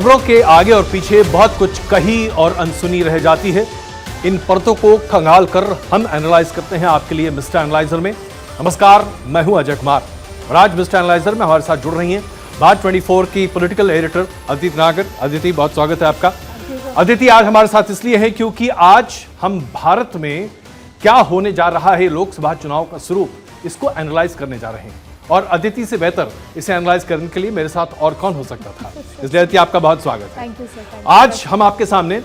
खबरों के आगे और पीछे बहुत कुछ कही और अनसुनी रह जाती है। इन परतों को खंगाल कर हम एनालाइज करते हैं आपके लिए मिस्टर एनालाइजर में। नमस्कार, मैं हूं अजय कुमार और आज मिस्टर एनालाइजर में हमारे साथ जुड़ रही हैं भारत 24 की पॉलिटिकल एडिटर अदिति नागर। अदिति, बहुत स्वागत है आपका। अदिति आज हमारे साथ इसलिए है क्योंकि आज हम भारत में क्या होने जा रहा है, लोकसभा चुनाव का स्वरूप, इसको एनालाइज करने जा रहे हैं और अदिति से बेहतर इसे एनालाइज करने के लिए मेरे साथ और कौन हो सकता था। इसलिए अदिति, आपका बहुत स्वागत है। Thank you sir. आज हम आपके सामने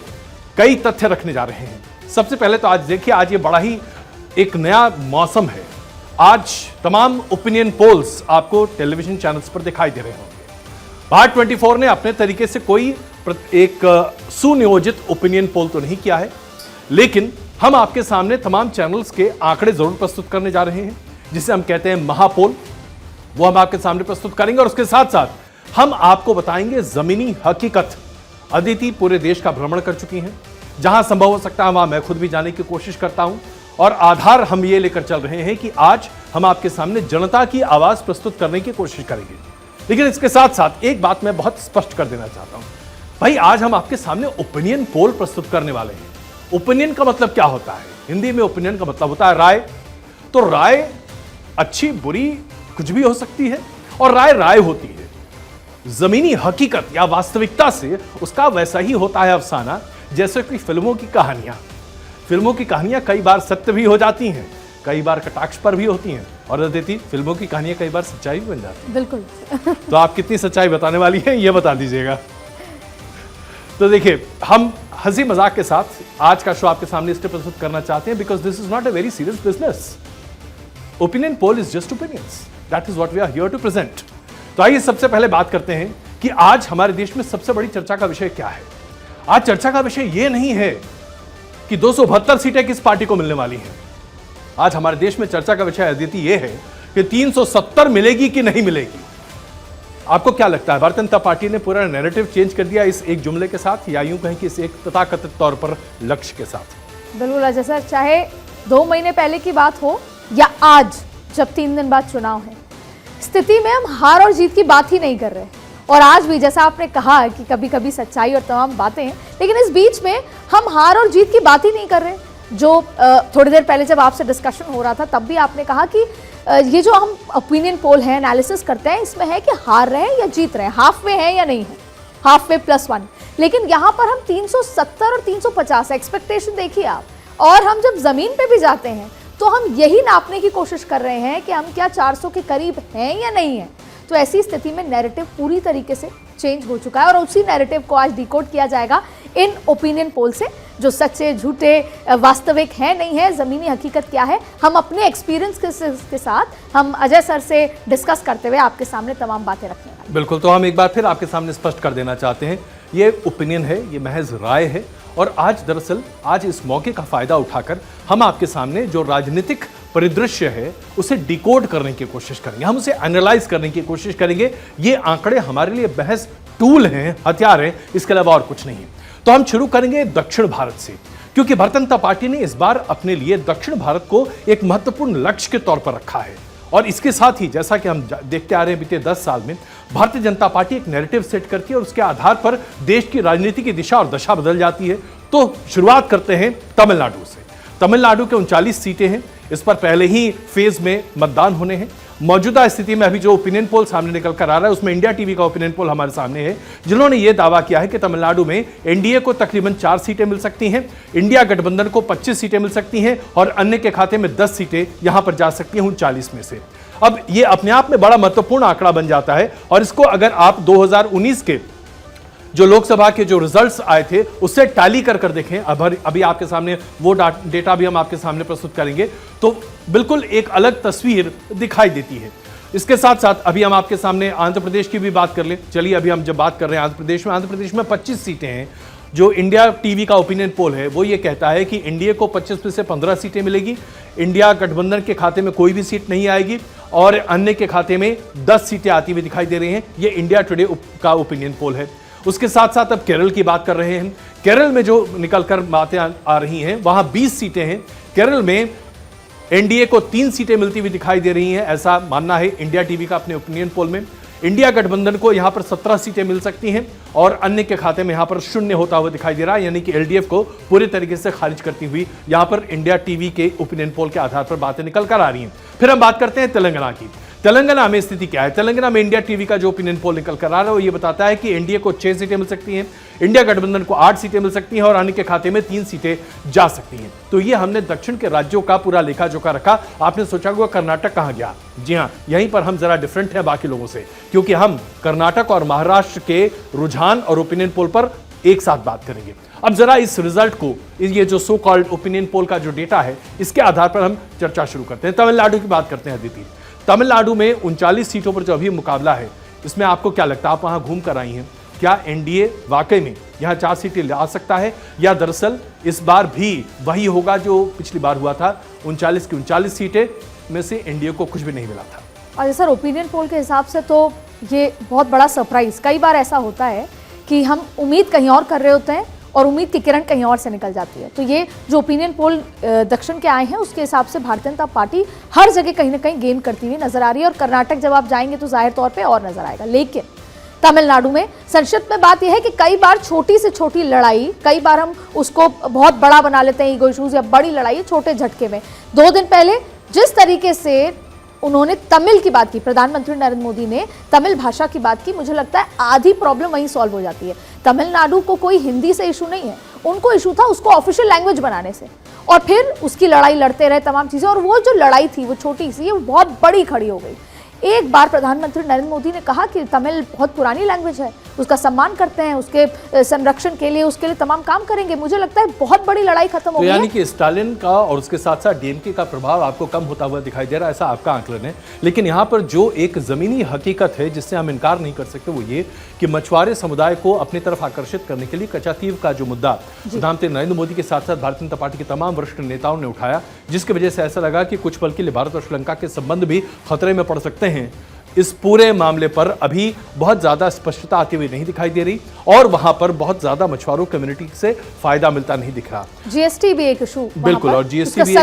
कई तथ्य रखने जा रहे हैं। सबसे पहले तो आज देखिए, आज ये बड़ा ही एक नया मौसम है। आज तमाम ओपिनियन पोल्स आपको टेलीविजन चैनल्स पर दिखाई दे रहे होंगे। भारत 24 ने अपने तरीके से कोई एक सुनियोजित ओपिनियन पोल तो नहीं किया है, लेकिन हम आपके सामने तमाम चैनल्स के आंकड़े जरूर प्रस्तुत करने जा रहे हैं, जिसे हम कहते हैं महापोल। वो हम आपके सामने प्रस्तुत करेंगे और उसके साथ साथ हम आपको बताएंगे जमीनी हकीकत। अदिति पूरे देश का भ्रमण कर चुकी हैं, जहां संभव हो सकता है वहां मैं खुद भी जाने की कोशिश करता हूं और आधार हम ये लेकर चल रहे हैं कि आज हम आपके सामने जनता की आवाज प्रस्तुत करने की कोशिश करेंगे। लेकिन इसके साथ साथ एक बात मैं बहुत स्पष्ट कर देना चाहता हूं भाई, आज हम आपके सामने ओपिनियन पोल प्रस्तुत करने वाले हैं। ओपिनियन का मतलब क्या होता है? हिंदी में ओपिनियन का मतलब होता है राय। तो राय अच्छी बुरी कुछ भी हो सकती है और राय राय होती है। जमीनी हकीकत या वास्तविकता से उसका वैसा ही होता है अफसाना, जैसे कि फिल्मों की कहानियां। फिल्मों की कहानियां कई बार सत्य भी हो जाती हैं, कई बार कटाक्ष पर भी होती हैं, और अदिति, फिल्मों की कहानियां कई बार सच्चाई भी बन जाती हैं। बिल्कुल। तो आप कितनी सच्चाई बताने वाली हैं, ये बता दीजिएगा। तो देखिए, हम हंसी मजाक के साथ आज का शो आपके सामने इसलिए प्रस्तुत करना चाहते हैं because this is not a very serious business. Opinion poll is just opinions, that is what we are here to present. तो आइए सबसे पहले बात करते हैं कि आज हमारे देश में सबसे बड़ी चर्चा का विषय क्या है। आज चर्चा का विषय यह नहीं है कि 272 सीटें किस पार्टी को मिलने वाली हैं। आज हमारे देश में चर्चा का विषय अदिति यह है कि 370 मिलेगी कि नहीं मिलेगी। आपको क्या लगता है, भारतीय जनता पार्टी ने पूरा नैरेटिव चेंज कर दिया इस एक जुमले के साथ, या यूं कहें कि इस एक तथाकथित तौर पर लक्ष्य के साथ? बिल्कुल अजय सर, चाहे 2 महीने पहले की बात हो या आज जब 3 दिन बाद चुनाव है, स्थिति में हम हार और जीत की बात ही नहीं कर रहे। और आज भी जैसा आपने कहा कि कभी कभी सच्चाई और तमाम बातें हैं, लेकिन इस बीच में हम हार और जीत की बात ही नहीं कर रहे। जो थोड़ी देर पहले जब आपसे डिस्कशन हो रहा था, तब भी आपने कहा कि ये जो हम ओपिनियन पोल है, एनालिसिस करते हैं, इसमें है कि हार रहे हैं या जीत रहे हैं, हाफ वे है या नहीं है, हाफ वे +1। लेकिन यहाँ पर हम 370 और 350 एक्सपेक्टेशन देखिए आप, और हम जब जमीन पे भी जाते हैं तो हम यही नापने की कोशिश कर रहे हैं कि हम क्या 400 के करीब हैं या नहीं है। तो ऐसी स्थिति में नैरेटिव पूरी तरीके से चेंज हो चुका है और उसी नैरेटिव को आज डिकोड किया जाएगा इन ओपिनियन पोल से, जो सच्चे झूठे वास्तविक है नहीं है, ज़मीनी हकीकत क्या है। हम अपने एक्सपीरियंस के साथ हम अजय सर से डिस्कस करते हुए आपके सामने तमाम बातें रखने वाले हैं। बिल्कुल, तो हम एक बार फिर आपके सामने स्पष्ट कर देना चाहते हैं, ये ओपिनियन है, ये महज राय है। और आज दरअसल आज इस मौके का फायदा उठाकर हम आपके सामने जो राजनीतिक परिदृश्य है उसे डिकोड करने की कोशिश करेंगे, हम उसे एनालाइज करने की कोशिश करेंगे। ये आंकड़े हमारे लिए महज टूल हैं, हथियार हैं, इसके अलावा और कुछ नहीं है। तो हम शुरू करेंगे दक्षिण भारत से, क्योंकि भारतीय जनता पार्टी ने इस बार अपने लिए दक्षिण भारत को एक महत्वपूर्ण लक्ष्य के तौर पर रखा है। और इसके साथ ही जैसा कि हम देखते आ रहे हैं बीते 10 साल में, भारतीय जनता पार्टी एक नैरेटिव सेट करती है और उसके आधार पर देश की राजनीति की दिशा और दशा बदल जाती है। तो शुरुआत करते हैं तमिलनाडु से। तमिलनाडु के 39 सीटें हैं, इस पर पहले ही फेज में मतदान होने हैं। मौजूदा स्थिति में अभी जो ओपिनियन पोल सामने निकल कर आ रहा है उसमें इंडिया टीवी का ओपिनियन पोल हमारे सामने है, जिन्होंने यह दावा किया है कि तमिलनाडु में एनडीए को तकरीबन 4 सीटें मिल सकती हैं, इंडिया गठबंधन को 25 सीटें मिल सकती हैं और अन्य के खाते में 10 सीटें यहां पर जा सकती हैं 39 में से। अब यह अपने आप में बड़ा महत्वपूर्ण आंकड़ा बन जाता है और इसको अगर आप 2019 के जो लोकसभा के जो रिजल्ट्स आए थे उससे टैली कर देखें, अभी आपके सामने वो डेटा भी हम आपके सामने प्रस्तुत करेंगे, तो बिल्कुल एक अलग तस्वीर दिखाई देती है। इसके साथ साथ अभी हम आपके सामने आंध्र प्रदेश की भी बात कर लें। चलिए, अभी हम जब बात कर रहे हैं आंध्र प्रदेश में 25 सीटें हैं। जो इंडिया टीवी का ओपिनियन पोल है वो ये कहता है कि एनडीए को 25 में से 15 सीटें मिलेगी, इंडिया गठबंधन के खाते में कोई भी सीट नहीं आएगी और अन्य के खाते में 10 सीटें आती हुई दिखाई दे रही हैं। ये इंडिया टुडे का ओपिनियन पोल है। उसके साथ साथ अब केरल की बात कर रहे हैं। केरल में जो निकलकर बातें आ रही हैं, वहां 20 सीटें हैं। केरल में एनडीए को 3 सीटें मिलती हुई दिखाई दे रही हैं, ऐसा मानना है इंडिया टीवी का अपने ओपिनियन पोल में। इंडिया गठबंधन को यहां पर 17 सीटें मिल सकती हैं और अन्य के खाते में यहां पर शून्य होता हुआ दिखाई दे रहा है, यानी कि एलडीएफ को पूरी तरीके से खारिज करती हुई यहां पर इंडिया टीवी के ओपिनियन पोल के आधार पर बातें निकल कर आ रही हैं। फिर हम बात करते हैं तेलंगाना की। तेलंगाना में स्थिति क्या है? तेलंगाना में इंडिया टीवी का जो ओपिनियन पोल निकल कर आ रहा है वो ये बताता है कि एनडीए को 6 सीटें मिल सकती हैं, इंडिया गठबंधन को 8 सीटें मिल सकती हैं और अन्य के खाते में 3 सीटें जा सकती हैं। तो ये हमने दक्षिण के राज्यों का पूरा लेखा जोखा रखा। आपने सोचा होगा कर्नाटक कहां गया? जी हां, यहीं पर हम जरा डिफरेंट हैं बाकी लोगों से, क्योंकि हम कर्नाटक और महाराष्ट्र के रुझान और ओपिनियन पोल पर एक साथ बात करेंगे। अब जरा इस रिजल्ट को, ये जो सो कॉल्ड ओपिनियन पोल का जो डेटा है, इसके आधार पर हम चर्चा शुरू करते हैं। तमिलनाडु की बात करते हैं अदिति। तमिलनाडु में 39 सीटों पर जो अभी मुकाबला है, इसमें आपको क्या लगता है? आप वहां घूम कर आई हैं, क्या एनडीए वाकई में यहां 4 सीटें ला सकता है या दरअसल इस बार भी वही होगा जो पिछली बार हुआ था, 39 की 39 सीटें में से एनडीए को कुछ भी नहीं मिला था? और सर, ओपिनियन पोल के हिसाब से तो ये बहुत बड़ा सरप्राइज। कई बार ऐसा होता है कि हम उम्मीद कहीं और कर रहे होते हैं और उम्मीद की किरण कहीं और से निकल जाती है। तो ये जो ओपिनियन पोल दक्षिण के आए हैं, उसके हिसाब से भारतीय जनता पार्टी हर जगह कहीं ना कहीं गेन करती हुई नजर आ रही है। और कर्नाटक जब आप जाएंगे तो जाहिर तौर पे और नजर आएगा। लेकिन तमिलनाडु में संक्षिप्त में बात यह है कि कई बार छोटी से छोटी लड़ाई, कई बार हम उसको बहुत बड़ा बना लेते हैं, ईगो इश्यूज, या बड़ी लड़ाई छोटे झटके में। 2 दिन पहले जिस तरीके से उन्होंने तमिल की बात की, प्रधानमंत्री नरेंद्र मोदी ने तमिल भाषा की बात की, मुझे लगता है आधी प्रॉब्लम वहीं सॉल्व हो जाती है। तमिलनाडु को कोई हिंदी से इशू नहीं है, उनको इशू था उसको ऑफिशियल लैंग्वेज बनाने से, और फिर उसकी लड़ाई लड़ते रहे तमाम चीजें, और वो जो लड़ाई थी वो छोटी सी, वो बहुत बड़ी खड़ी हो गई। एक बार प्रधानमंत्री नरेंद्र मोदी ने कहा कि तमिल बहुत पुरानी लैंग्वेज है, उसका सम्मान करते हैं, उसके संरक्षण के लिए, उसके लिए तमाम काम करेंगे। मुझे लगता है बहुत बड़ी लड़ाई खत्म हो गई है। यानी कि स्टालिन का और उसके साथ साथ डीएमके का प्रभाव आपको कम होता हुआ दिखाई दे रहा है, ऐसा आपका आंकलन है। लेकिन यहाँ पर जो एक जमीनी हकीकत है जिससे हम इनकार नहीं कर सकते, वो ये कि मछुआरे समुदाय को अपनी तरफ आकर्षित करने के लिए कचातीव का जो मुद्दा प्रधानमंत्री नरेंद्र मोदी के साथ साथ भारतीय जनता पार्टी के तमाम वरिष्ठ नेताओं ने उठाया, जिसकी वजह से ऐसा लगा कि कुछ पल के लिए भारत और श्रीलंका के संबंध भी खतरे में पड़ सकते हैं। इस पूरे मामले पर अभी बहुत ज्यादा स्पष्टता आती हुई नहीं दिखाई दे रही और वहां पर बहुत ज्यादा मछुआरों कम्युनिटी से फायदा मिलता नहीं दिख रहा। जीएसटी भी एक इशू, बिल्कुल, और जीएसटी भी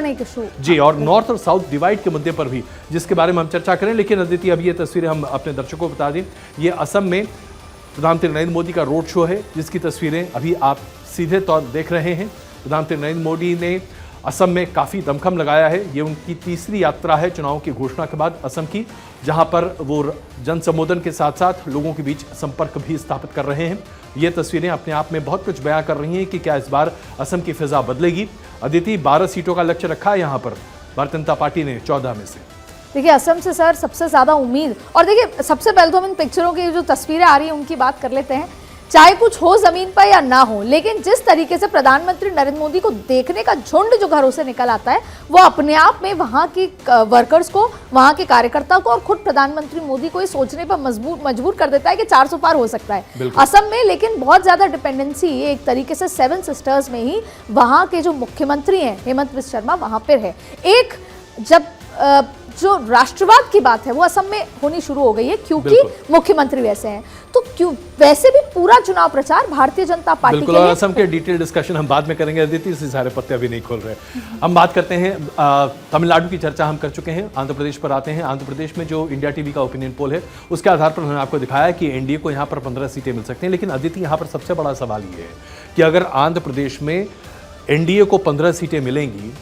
एक इशू जी, और नॉर्थ और साउथ डिवाइड के मुद्दे पर भी, जिसके बारे में हम चर्चा करें। लेकिन अदिति, अब ये तस्वीरें हम अपने दर्शकों को बता दें, ये असम में प्रधानमंत्री नरेंद्र मोदी का रोड शो है, जिसकी तस्वीरें अभी आप सीधे तौर देख रहे हैं। प्रधानमंत्री नरेंद्र मोदी ने असम में काफ़ी दमखम लगाया है। ये उनकी तीसरी यात्रा है चुनाव की घोषणा के बाद असम की, जहां पर वो जन संबोधन के साथ साथ लोगों के बीच संपर्क भी स्थापित कर रहे हैं। ये तस्वीरें अपने आप में बहुत कुछ बयां कर रही हैं कि क्या इस बार असम की फिजा बदलेगी। अदिति, 12 सीटों का लक्ष्य रखा है यहाँ पर भारतीय जनता पार्टी ने 14 में से। देखिए, असम से सर सबसे ज्यादा उम्मीद, और देखिए सबसे पहले तो हम इन पिक्चरों की जो तस्वीरें आ रही हैं उनकी बात कर लेते हैं। चाहे कुछ हो जमीन पर या ना हो, लेकिन जिस तरीके से प्रधानमंत्री नरेंद्र मोदी को देखने का झुंड जो घरों से निकल आता है, वो अपने आप में वहां की वर्कर्स को, वहां के कार्यकर्ताओं को और खुद प्रधानमंत्री मोदी को ये सोचने पर मजबूर कर देता है कि 400 पार हो सकता है असम में। लेकिन बहुत ज्यादा डिपेंडेंसी एक तरीके से 7 सिस्टर्स में ही वहां के जो मुख्यमंत्री हैं हेमंत बिस्वा शर्मा, वहां पर है। एक जब जो राष्ट्रवाद की बात है वो असम में होनी शुरू हो गई है, क्योंकि मुख्यमंत्री वैसे हैं। तो क्यों वैसे भी पूरा चुनाव प्रचार भारतीय जनता पार्टी के लिए, असम के डिटेल डिस्कशन हम बाद में करेंगे अदिति, इसी सारे पत्ते अभी नहीं खोल रहे। हम बात करते हैं, तमिलनाडु की चर्चा हम कर चुके हैं, आंध्र प्रदेश पर आते हैं। आंध्र प्रदेश में जो इंडिया टीवी का ओपिनियन पोल है, उसके आधार पर हमने आपको दिखाया कि एनडीए को यहाँ पर 15 सीटें मिल सकती हैं। लेकिन अदिति, यहाँ पर सबसे बड़ा सवाल ये है कि अगर आंध्र प्रदेश में एनडीए को 15 सीटें मिलेंगी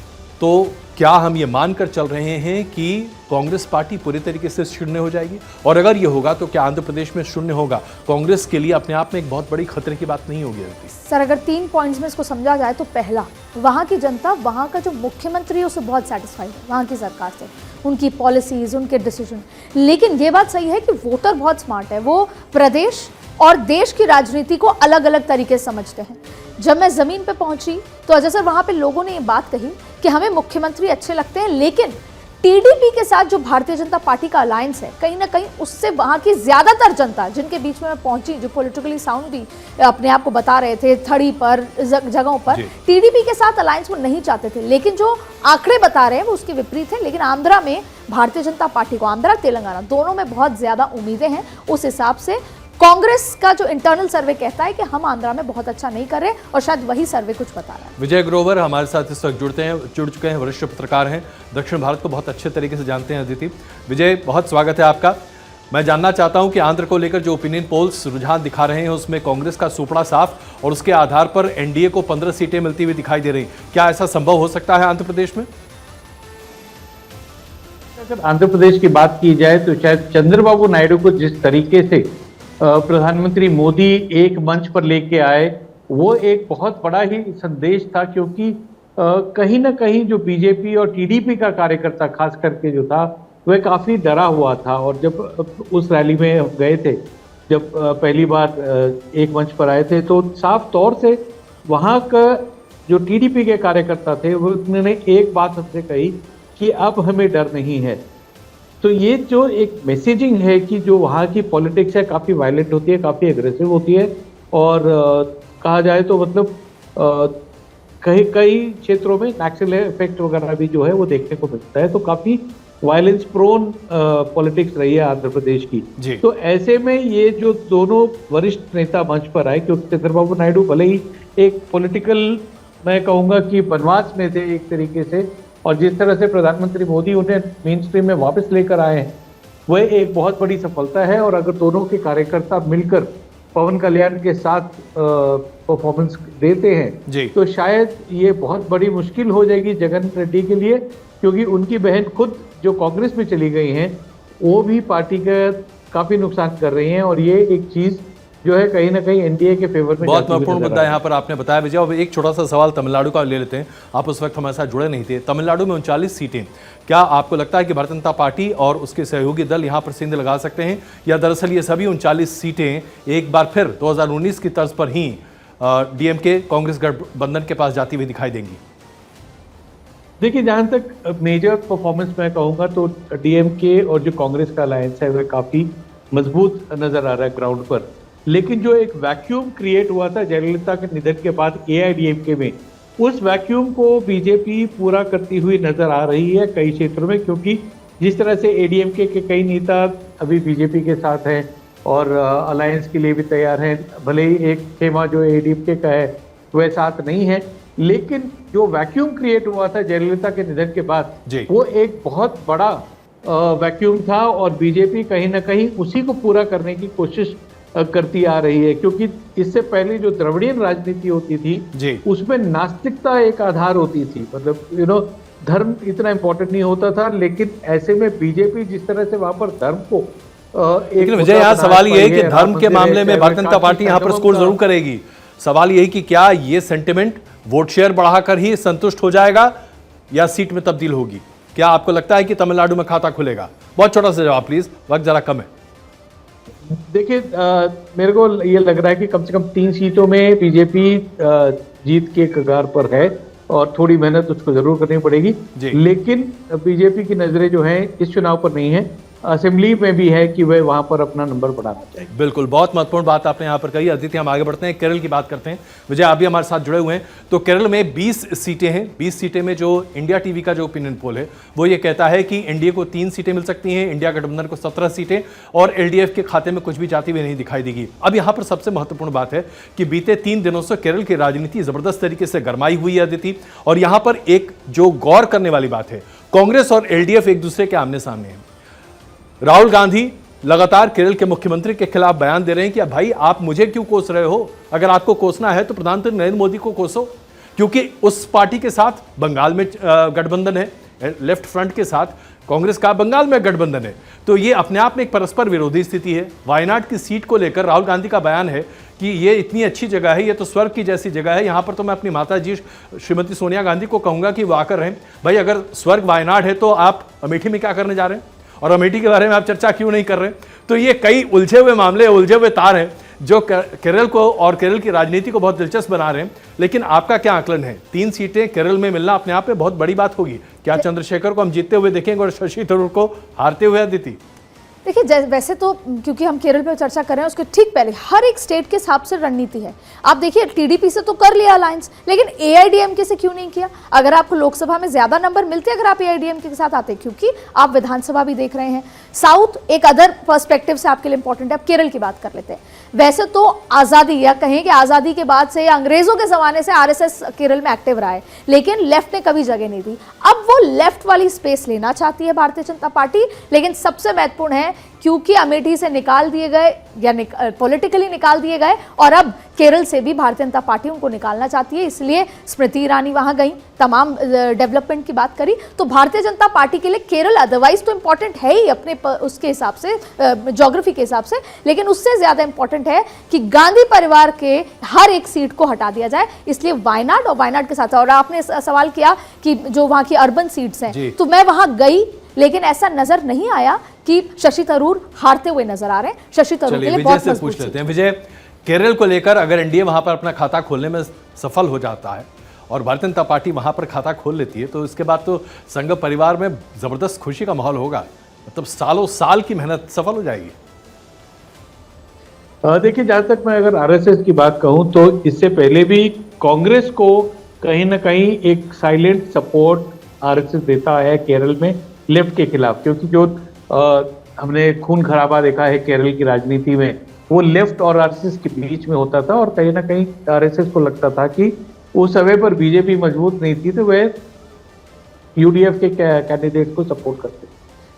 तो क्या हम ये मानकर चल रहे हैं कि कांग्रेस पार्टी पूरी तरीके से शून्य हो जाएगी? और अगर ये होगा तो क्या आंध्र प्रदेश में शून्य होगा कांग्रेस के लिए अपने आप में एक बहुत बड़ी खतरे की बात नहीं होगी? सर, अगर 3 पॉइंट्स में इसको समझा जाए तो पहला, वहाँ की जनता, वहाँ का जो मुख्यमंत्री है उससे बहुत सेटिस्फाइड है वहाँ की सरकार से, उनकी पॉलिसीज, उनके डिसीजन। लेकिन ये बात सही है कि वोटर बहुत स्मार्ट है, वो प्रदेश और देश की राजनीति को अलग अलग तरीके से समझते हैं। जब मैं जमीन पे पहुंची तो अजय सर, वहां पे लोगों ने ये बात कही कि हमें मुख्यमंत्री अच्छे लगते हैं, लेकिन टीडीपी के साथ जो भारतीय जनता पार्टी का अलायंस है, कहीं ना कहीं उससे वहां की ज्यादातर जनता, जिनके बीच में मैं पहुंची, जो पॉलिटिकली साउंड भी अपने आप को बता रहे थे थड़ी पर, जगहों पर, टीडीपी के साथ अलायंस वो नहीं चाहते थे। लेकिन जो आंकड़े बता रहे हैं वो उसके विपरीत है। लेकिन आंध्रा में भारतीय जनता पार्टी को, आंध्रा तेलंगाना दोनों में बहुत ज्यादा उम्मीदें हैं। उस हिसाब से कांग्रेस का जो इंटरनल सर्वे कहता है कि हम आंध्रा में बहुत अच्छा नहीं कर रहे, और शायद वही सर्वे कुछ बता रहा है। विजय ग्रोवर हमारे साथ इस वक्त जुड़ चुके हैं, वरिष्ठ पत्रकार हैं, दक्षिण भारत को बहुत अच्छे तरीके से जानते हैं अदिति। विजय, बहुत स्वागत है आपका। मैं जानना चाहता हूं कि आंध्र को लेकर जो ओपिनियन पोल्स रुझान दिखा रहे हैं उसमें कांग्रेस का सुपड़ा साफ और उसके आधार पर एनडीए को 15 सीटें मिलती हुई दिखाई दे रही। क्या ऐसा संभव हो सकता है आंध्र प्रदेश में? अगर आंध्र प्रदेश की बात की जाए तो शायद चंद्रबाबु नायडू को जिस तरीके से प्रधानमंत्री मोदी एक मंच पर लेके आए वो एक बहुत बड़ा ही संदेश था, क्योंकि कहीं ना कहीं जो बीजेपी और टीडीपी का कार्यकर्ता खास करके जो था वह काफी डरा हुआ था। और जब उस रैली में गए थे, जब पहली बार एक मंच पर आए थे, तो साफ तौर से वहाँ का जो टीडीपी के कार्यकर्ता थे वो उन्होंने एक बात हमसे कही कि अब हमें डर नहीं है। तो ये जो एक मैसेजिंग है कि जो वहाँ की पॉलिटिक्स है काफ़ी वायलेंट होती है, काफ़ी एग्रेसिव होती है, और कहा जाए तो मतलब कई क्षेत्रों में नक्सल इफेक्ट वगैरह भी जो है वो देखने को मिलता है। तो काफ़ी वायलेंस प्रोन पॉलिटिक्स रही है आंध्र प्रदेश की। तो ऐसे में ये जो दोनों वरिष्ठ नेता मंच पर आए, क्योंकि चंद्रबाबु नायडू भले ही एक पॉलिटिकल, मैं कहूँगा कि वनवास में थे एक तरीके से, और जिस तरह से प्रधानमंत्री मोदी उन्हें मेन स्ट्रीम में वापस लेकर आए हैं वह एक बहुत बड़ी सफलता है। और अगर दोनों के कार्यकर्ता मिलकर पवन कल्याण के साथ परफॉर्मेंस देते हैं तो शायद ये बहुत बड़ी मुश्किल हो जाएगी जगन रेड्डी के लिए, क्योंकि उनकी बहन खुद जो कांग्रेस में चली गई हैं वो भी पार्टी का काफी नुकसान कर रही हैं। और ये एक चीज जो है कहीं ना कहीं एनडीए के फेवर में बहुत महत्वपूर्ण मुद्दा यहाँ पर आपने बताया विजय। अब एक छोटा सा सवाल तमिलनाडु का ले लेते हैं। आप उस वक्त हमारे साथ जुड़े नहीं थे। तमिलनाडु में 39 सीटें, क्या आपको लगता है कि भारतीय जनता पार्टी और उसके सहयोगी दल यहाँ पर सेंध लगा सकते हैं, या दरअसल ये सभी 39 सीटें एक बार फिर 2019 की तर्ज पर ही डीएमके कांग्रेस गठबंधन के पास जाती हुई दिखाई देंगी? देखिए, जहां तक मेजर परफॉर्मेंस मैं कहूँगा तो डीएमके और जो कांग्रेस का अलायंस है वह काफी मजबूत नजर आ रहा है ग्राउंड पर। लेकिन जो एक वैक्यूम क्रिएट हुआ था जयललिता के निधन के बाद एआईडीएमके में, उस वैक्यूम को बीजेपी पूरा करती हुई नजर आ रही है कई क्षेत्रों में, क्योंकि जिस तरह से एडीएमके के कई नेता अभी बीजेपी के साथ हैं और अलायंस के लिए भी तैयार हैं, भले ही एक खेमा जो एडीएमके का है वह साथ नहीं है, लेकिन जो वैक्यूम क्रिएट हुआ था जयललिता के निधन के बाद वो एक बहुत बड़ा वैक्यूम था, और बीजेपी कहीं ना कहीं उसी को पूरा करने की कोशिश करती आ रही है। क्योंकि इससे पहले जो द्रविड़ियन राजनीति होती थी उसमें नास्तिकता एक आधार होती थी, मतलब धर्म इतना इंपॉर्टेंट नहीं होता था। लेकिन ऐसे में बीजेपी जिस तरह से वहां पर धर्म को लेकिन विजय, यहाँ सवाल ये है कि धर्म के मामले में भारतीय जनता पार्टी यहाँ पर स्कोर जरूर करेगी। सवाल यही कि क्या ये सेंटिमेंट वोट शेयर बढ़ाकर ही संतुष्ट हो जाएगा या सीट में तब्दील होगी? क्या आपको लगता है कि तमिलनाडु में खाता खुलेगा? बहुत छोटा सा जवाब प्लीज, वक्त जरा कम है। देखिए, मेरे को ये लग रहा है कि कम से कम 3 सीटों में बीजेपी जीत के कगार पर है, और थोड़ी मेहनत उसको जरूर करनी पड़ेगी। लेकिन बीजेपी की नजरें जो हैं इस चुनाव पर नहीं है, असेंबली में भी है कि वह वहां पर अपना नंबर बढ़ाना चाहिए। बिल्कुल, बहुत महत्वपूर्ण बात आपने यहाँ पर कही। अदिति, हम आगे बढ़ते हैं, केरल की बात करते हैं। विजय, आप भी हमारे साथ जुड़े हुए हैं। तो केरल में 20 सीटें हैं। 20 सीटें में जो इंडिया टीवी का जो ओपिनियन पोल है वो ये कहता है कि एनडीए को 3 सीटें मिल सकती हैं, इंडिया गठबंधन को 17 सीटें, और एलडीएफ के खाते में कुछ भी जाती हुई नहीं दिखाई देगी। अब यहाँ पर सबसे महत्वपूर्ण बात है कि बीते 3 दिनों से केरल की राजनीति जबरदस्त तरीके से गरमाई हुई है अदिति, और यहाँ पर एक जो गौर करने वाली बात है, कांग्रेस और एलडीएफ एक दूसरे के आमने सामने हैं। राहुल गांधी लगातार केरल के मुख्यमंत्री के खिलाफ बयान दे रहे हैं कि भाई आप मुझे क्यों कोस रहे हो, अगर आपको कोसना है तो प्रधानमंत्री नरेंद्र मोदी को कोसो, क्योंकि उस पार्टी के साथ बंगाल में गठबंधन है, लेफ्ट फ्रंट के साथ कांग्रेस का बंगाल में गठबंधन है। तो ये अपने आप में एक परस्पर विरोधी स्थिति है। वायनाड की सीट को लेकर राहुल गांधी का बयान है कि ये इतनी अच्छी जगह है, ये तो स्वर्ग की जैसी जगह है, यहाँ पर तो मैं अपनी माता जी श्रीमती सोनिया गांधी को कहूंगा कि वो आकर रहें। भाई, अगर स्वर्ग वायनाड है तो आप अमेठी में क्या करने जा रहे हैं, और अमेठी के बारे में आप चर्चा क्यों नहीं कर रहे? तो ये कई उलझे हुए मामले, उलझे हुए तार हैं जो केरल को और केरल की राजनीति को बहुत दिलचस्प बना रहे हैं। लेकिन आपका क्या आकलन है? 3 सीटें केरल में मिलना अपने आप में बहुत बड़ी बात होगी। क्या चंद्रशेखर को हम जीतते हुए देखेंगे और शशि थरूर को हारते हुए? अदिति, देखिए, वैसे तो क्योंकि हम केरल पे चर्चा कर रहे हैं, उसके ठीक पहले हर एक स्टेट के हिसाब से रणनीति है। आप देखिए, टीडीपी से तो कर लिया अलायंस, लेकिन एआईडीएमके से क्यों नहीं किया? अगर आपको लोकसभा में ज्यादा नंबर मिलते अगर आप एआईडीएमके के साथ आते, क्योंकि आप विधानसभा भी देख रहे हैं। साउथ एक अदर पर्सपेक्टिव से आपके लिए इंपॉर्टेंट है। आप केरल की बात कर लेते हैं। वैसे तो आज़ादी, या कहें कि आज़ादी के बाद से या अंग्रेजों के ज़माने से आरएसएस केरल में एक्टिव रहा है, लेकिन लेफ्ट ने कभी जगह नहीं दी। अब वो लेफ्ट वाली स्पेस लेना चाहती है भारतीय जनता पार्टी, लेकिन सबसे महत्वपूर्ण है क्योंकि अमेठी से निकाल दिए गए या पॉलिटिकली निकाल दिए गए, और अब केरल से भी भारतीय जनता पार्टी उनको निकालना चाहती है। इसलिए स्मृति ईरानी वहां गई, तमाम डेवलपमेंट की बात करी। तो भारतीय जनता पार्टी के लिए केरल अदरवाइज तो इंपॉर्टेंट है ही अपने उसके हिसाब से, ज्योग्राफी के हिसाब से, लेकिन उससे ज्यादा इंपॉर्टेंट है कि गांधी परिवार के हर एक सीट को हटा दिया जाए। इसलिए वायनाड और वायनाड के साथ, और आपने सवाल किया कि जो वहां की अर्बन सीट्स हैं, तो मैं वहां गई, लेकिन ऐसा नजर नहीं आया कि शशि थरूर हारते हुए नजर आ रहे हैं। शशि थरूर के लिए बहुत मजबूत पूछ लेते हैं विजय, केरल को लेकर अगर एनडीए वहां पर अपना खाता खोलने में सफल हो जाता है और भारतीय जनता पार्टी वहां पर खाता खोल लेती है, तो इसके बाद तो संघ परिवार में जबरदस्त खुशी का माहौल होगा, मतलब सालों साल की मेहनत सफल हो जाएगी। देखिए, जहां तक मैं अगर आरएसएस की बात कहूं तो इससे पहले भी कांग्रेस को कहीं ना कहीं एक साइलेंट सपोर्ट आरएसएस देता है केरल में लेफ्ट के खिलाफ, क्योंकि जो हमने खून खराबा देखा है केरल की राजनीति में, वो लेफ्ट और आरएसएस के बीच में होता था, और कहीं ना कहीं आरएसएस को लगता था कि उस समय पर बीजेपी मजबूत नहीं थी तो वह यूडीएफ के कैंडिडेट को सपोर्ट करते।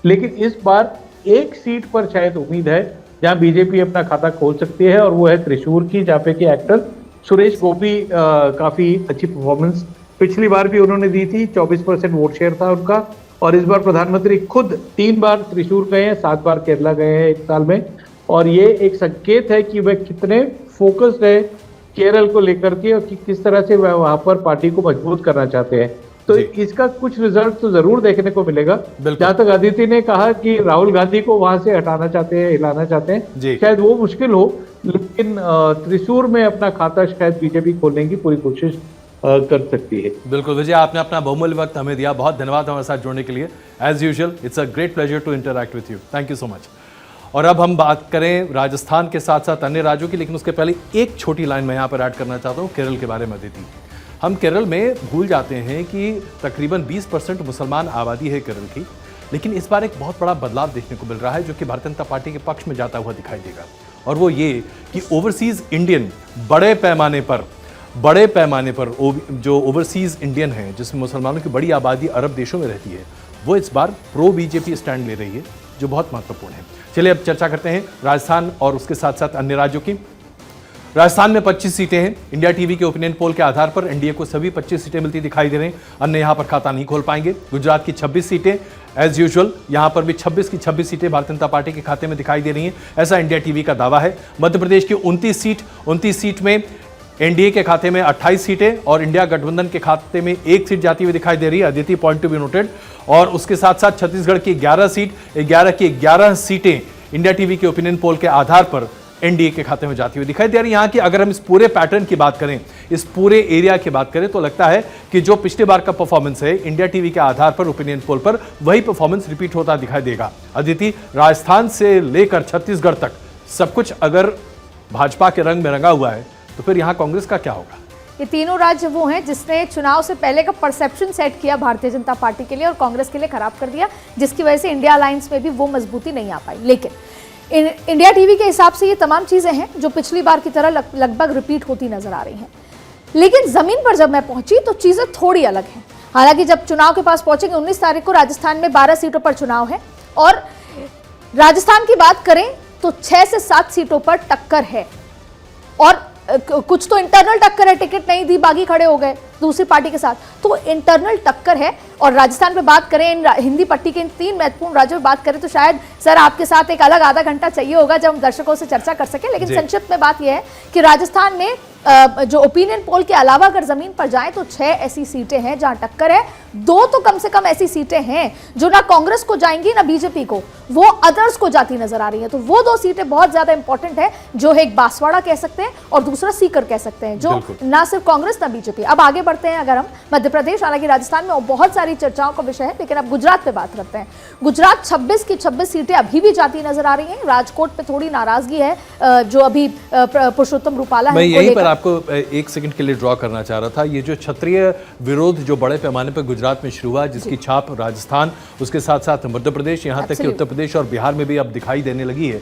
लेकिन इस बार एक सीट पर शायद उम्मीद है जहां बीजेपी अपना खाता खोल सकती है, और वो है त्रिशूर की, जहाँ पे कि एक्टर सुरेश गोपी काफी अच्छी परफॉर्मेंस पिछली बार भी उन्होंने दी थी, 24% वोट शेयर था उनका, और इस बार प्रधानमंत्री खुद 3 बार त्रिशूर गए हैं, 7 बार केरला गए हैं 1 साल में, और ये एक संकेत है कि वह कितने फोकस्ड है केरल को लेकर के, और कि किस तरह से वह वहां पर पार्टी को मजबूत करना चाहते हैं। तो इसका कुछ रिजल्ट तो जरूर देखने को मिलेगा। जहां तक अदिति ने कहा कि राहुल गांधी को वहां से हटाना चाहते हैं, हिलाना चाहते हैं, शायद वो मुश्किल हो, लेकिन त्रिशूर में अपना खाता शायद बीजेपी खोलने की पूरी कोशिश कर सकती है। बिल्कुल विजय, आपने अपना बहुमूल्य वक्त हमें दिया, बहुत धन्यवाद हमारे साथ जुड़ने के लिए। As usual it's a great pleasure to interact with you, thank you so much. और अब हम बात करें राजस्थान के साथ साथ अन्य राज्यों की, लेकिन उसके पहले एक छोटी लाइन मैं यहाँ पर ऐड करना चाहता हूँ केरल के बारे में। अदिति, हम केरल में भूल जाते हैं कि तकरीबन 20% मुसलमान आबादी है केरल की, लेकिन इस बार एक बहुत बड़ा बदलाव देखने को मिल रहा है जो कि भारतीय जनता पार्टी के पक्ष में जाता हुआ दिखाई देगा, और वो ये कि ओवरसीज इंडियन बड़े पैमाने पर जो ओवरसीज इंडियन हैं, जिसमें मुसलमानों की बड़ी आबादी अरब देशों में रहती है, वो इस बार प्रो बीजेपी स्टैंड ले रही है, जो बहुत महत्वपूर्ण है। चलिए अब चर्चा करते हैं राजस्थान और उसके साथ साथ अन्य राज्यों की। राजस्थान में 25 सीटें हैं। इंडिया टीवी के ओपिनियन पोल के आधार पर एनडीए को सभी 25 सीटें मिलती दिखाई दे रही हैं। अन्य यहां पर खाता नहीं खोल पाएंगे। गुजरात की 26 सीटें, एज यूजुअल यहां पर भी 26 की 26 सीटें भारतीय जनता पार्टी के खाते में दिखाई दे रही हैं, ऐसा इंडिया टीवी का दावा है। मध्य प्रदेश की 29 सीट में एनडीए के खाते में 28 सीटें और इंडिया गठबंधन के खाते में 1 सीट जाती हुई दिखाई दे रही है। Aditi, point to be noted. और उसके साथ साथ छत्तीसगढ़ की 11 की 11 सीटें इंडिया टीवी के ओपिनियन पोल के आधार पर एनडीए के खाते में जाती हुई दिखाई दे रही है। यहाँ की अगर हम इस पूरे पैटर्न की बात करें, इस पूरे एरिया की बात करें, तो लगता है कि जो पिछले बार का परफॉर्मेंस है इंडिया टीवी के आधार पर ओपिनियन पोल पर, वही परफॉर्मेंस रिपीट होता दिखाई देगा। अदिति, राजस्थान से लेकर छत्तीसगढ़ तक सब कुछ अगर भाजपा के रंग में रंगा हुआ है, तो फिर यहाँ कांग्रेस का क्या होगा? ये तीनों राज्य वो हैं जिसने चुनाव से पहले का परसेप्शन सेट किया भारतीय जनता पार्टी के लिए और कांग्रेस के लिए खराब कर दिया, जिसकी वजह से इंडिया अलायंस में भी वो मजबूती नहीं आ पाई। लेकिन इंडिया टीवी के हिसाब से ये तमाम चीजें हैं जो पिछली बार की तरह लगभग रिपीट होती नजर आ रही हैं। लेकिन जमीन पर जब मैं पहुंची तो चीजें थोड़ी अलग हैं। हालांकि जब चुनाव के पास पहुंचेंगे, 19 तारीख को राजस्थान में 12 सीटों पर चुनाव है, और राजस्थान की बात करें तो 6 से 7 सीटों पर टक्कर है, और कुछ तो इंटरनल टक्कर है, टिकट नहीं दी, बागी खड़े हो गए दूसरी पार्टी के साथ, तो इंटरनल टक्कर है। और राजस्थान पे बात करें, इन हिंदी पट्टी के इन 3 महत्वपूर्ण राज्यों में बात करें, तो शायद सर आपके साथ एक अलग आधा घंटा चाहिए होगा जब हम दर्शकों से चर्चा कर सके। लेकिन संक्षिप्त में बात यह है कि राजस्थान में जो ओपिनियन पोल के अलावा अगर जमीन पर जाएं तो 6 ऐसी सीटें हैं जहां टक्कर है। 2 तो कम से कम ऐसी सीटें हैं जो ना कांग्रेस को जाएंगी ना बीजेपी को, वो अदर्स को जाती नजर आ रही है। तो वो 2 सीटें बहुत ज्यादा इंपॉर्टेंट है, जो एक बांसवाड़ा कह सकते हैं और दूसरा सीकर कह सकते हैं, जो ना सिर्फ कांग्रेस ना बीजेपी। अब आगे बढ़ते हैं अगर हम मध्य प्रदेश, हालांकि राजस्थान में बहुत सारी चर्चाओं का विषय है, लेकिन अब गुजरात पे बात करते हैं। गुजरात 26 की 26 सीटें अभी भी जाती नजर आ रही हैं। राजकोट पे थोड़ी नाराजगी है, जो अभी पुरुषोत्तम रूपाला है। मैं यहीं पर आपको एक सेकंड के लिए ड्रॉ करना चाह रहा था। ये जो क्षत्रिय विरोध जो बड़े पैमाने पर गुजरात में शुरू हुआ, जिसकी छाप राजस्थान, उसके साथ साथ मध्य प्रदेश, यहाँ तक कि उत्तर प्रदेश और बिहार में भी अब दिखाई देने लगी है,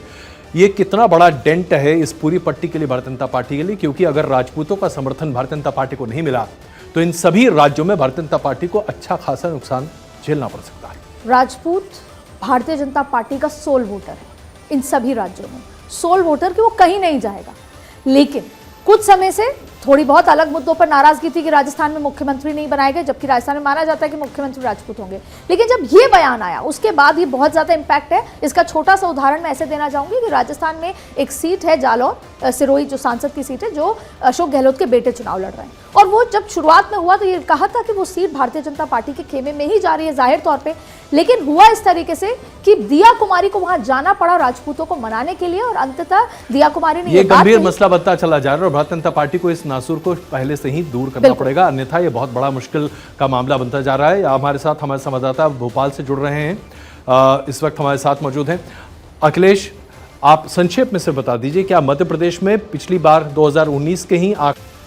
ये कितना बड़ा डेंट है इस पूरी पट्टी के लिए भारतीय जनता पार्टी के लिए। क्योंकि अगर राजपूतों का समर्थन भारतीय जनता पार्टी को नहीं मिला तो इन सभी राज्यों में भारतीय जनता पार्टी को अच्छा खासा नुकसान झेलना पड़ सकता है। राजपूत भारतीय जनता पार्टी का सोल वोटर है, इन सभी राज्यों में, सोल वोटर कि वो कहीं नहीं जाएगा। लेकिन कुछ समय से थोड़ी बहुत अलग मुद्दों पर नाराजगी थी कि राजस्थान में मुख्यमंत्री नहीं बनाए गए, जबकि राजस्थान में माना जाता है कि मुख्यमंत्री राजपूत होंगे। लेकिन जब ये बयान आया उसके बाद ये बहुत ज़्यादा इम्पैक्ट है। इसका छोटा सा उदाहरण मैं ऐसे देना चाहूँगी कि राजस्थान में एक सीट है जालौर सिरोही, जो सांसद की सीट है, जो अशोक गहलोत के बेटे चुनाव लड़ रहे हैं। और वो जब शुरुआत में हुआ तो ये कहा था कि वो सीट भारतीय जनता पार्टी के खेमे में ही जा रही है जाहिर तौर पर, लेकिन हुआ इस तरीके से कि दिया कुमारी को वहां जाना पड़ा राजपूतों को मनाने के लिए, और अंततः दिया कुमारी ने ये गंभीर मसला बनता चला जा रहा है और भारतीय जनता पार्टी को इस नासूर को पहले से ही दूर करना पड़ेगा, अन्यथा ये बहुत बड़ा मुश्किल का मामला बनता जा रहा है। हमारे साथ हमारे संवाददाता भोपाल से जुड़ रहे हैं, इस वक्त हमारे साथ मौजूद हैं। अखिलेश, आप संक्षेप में से बता दीजिए, क्या मध्य प्रदेश में पिछली बार 2019 के ही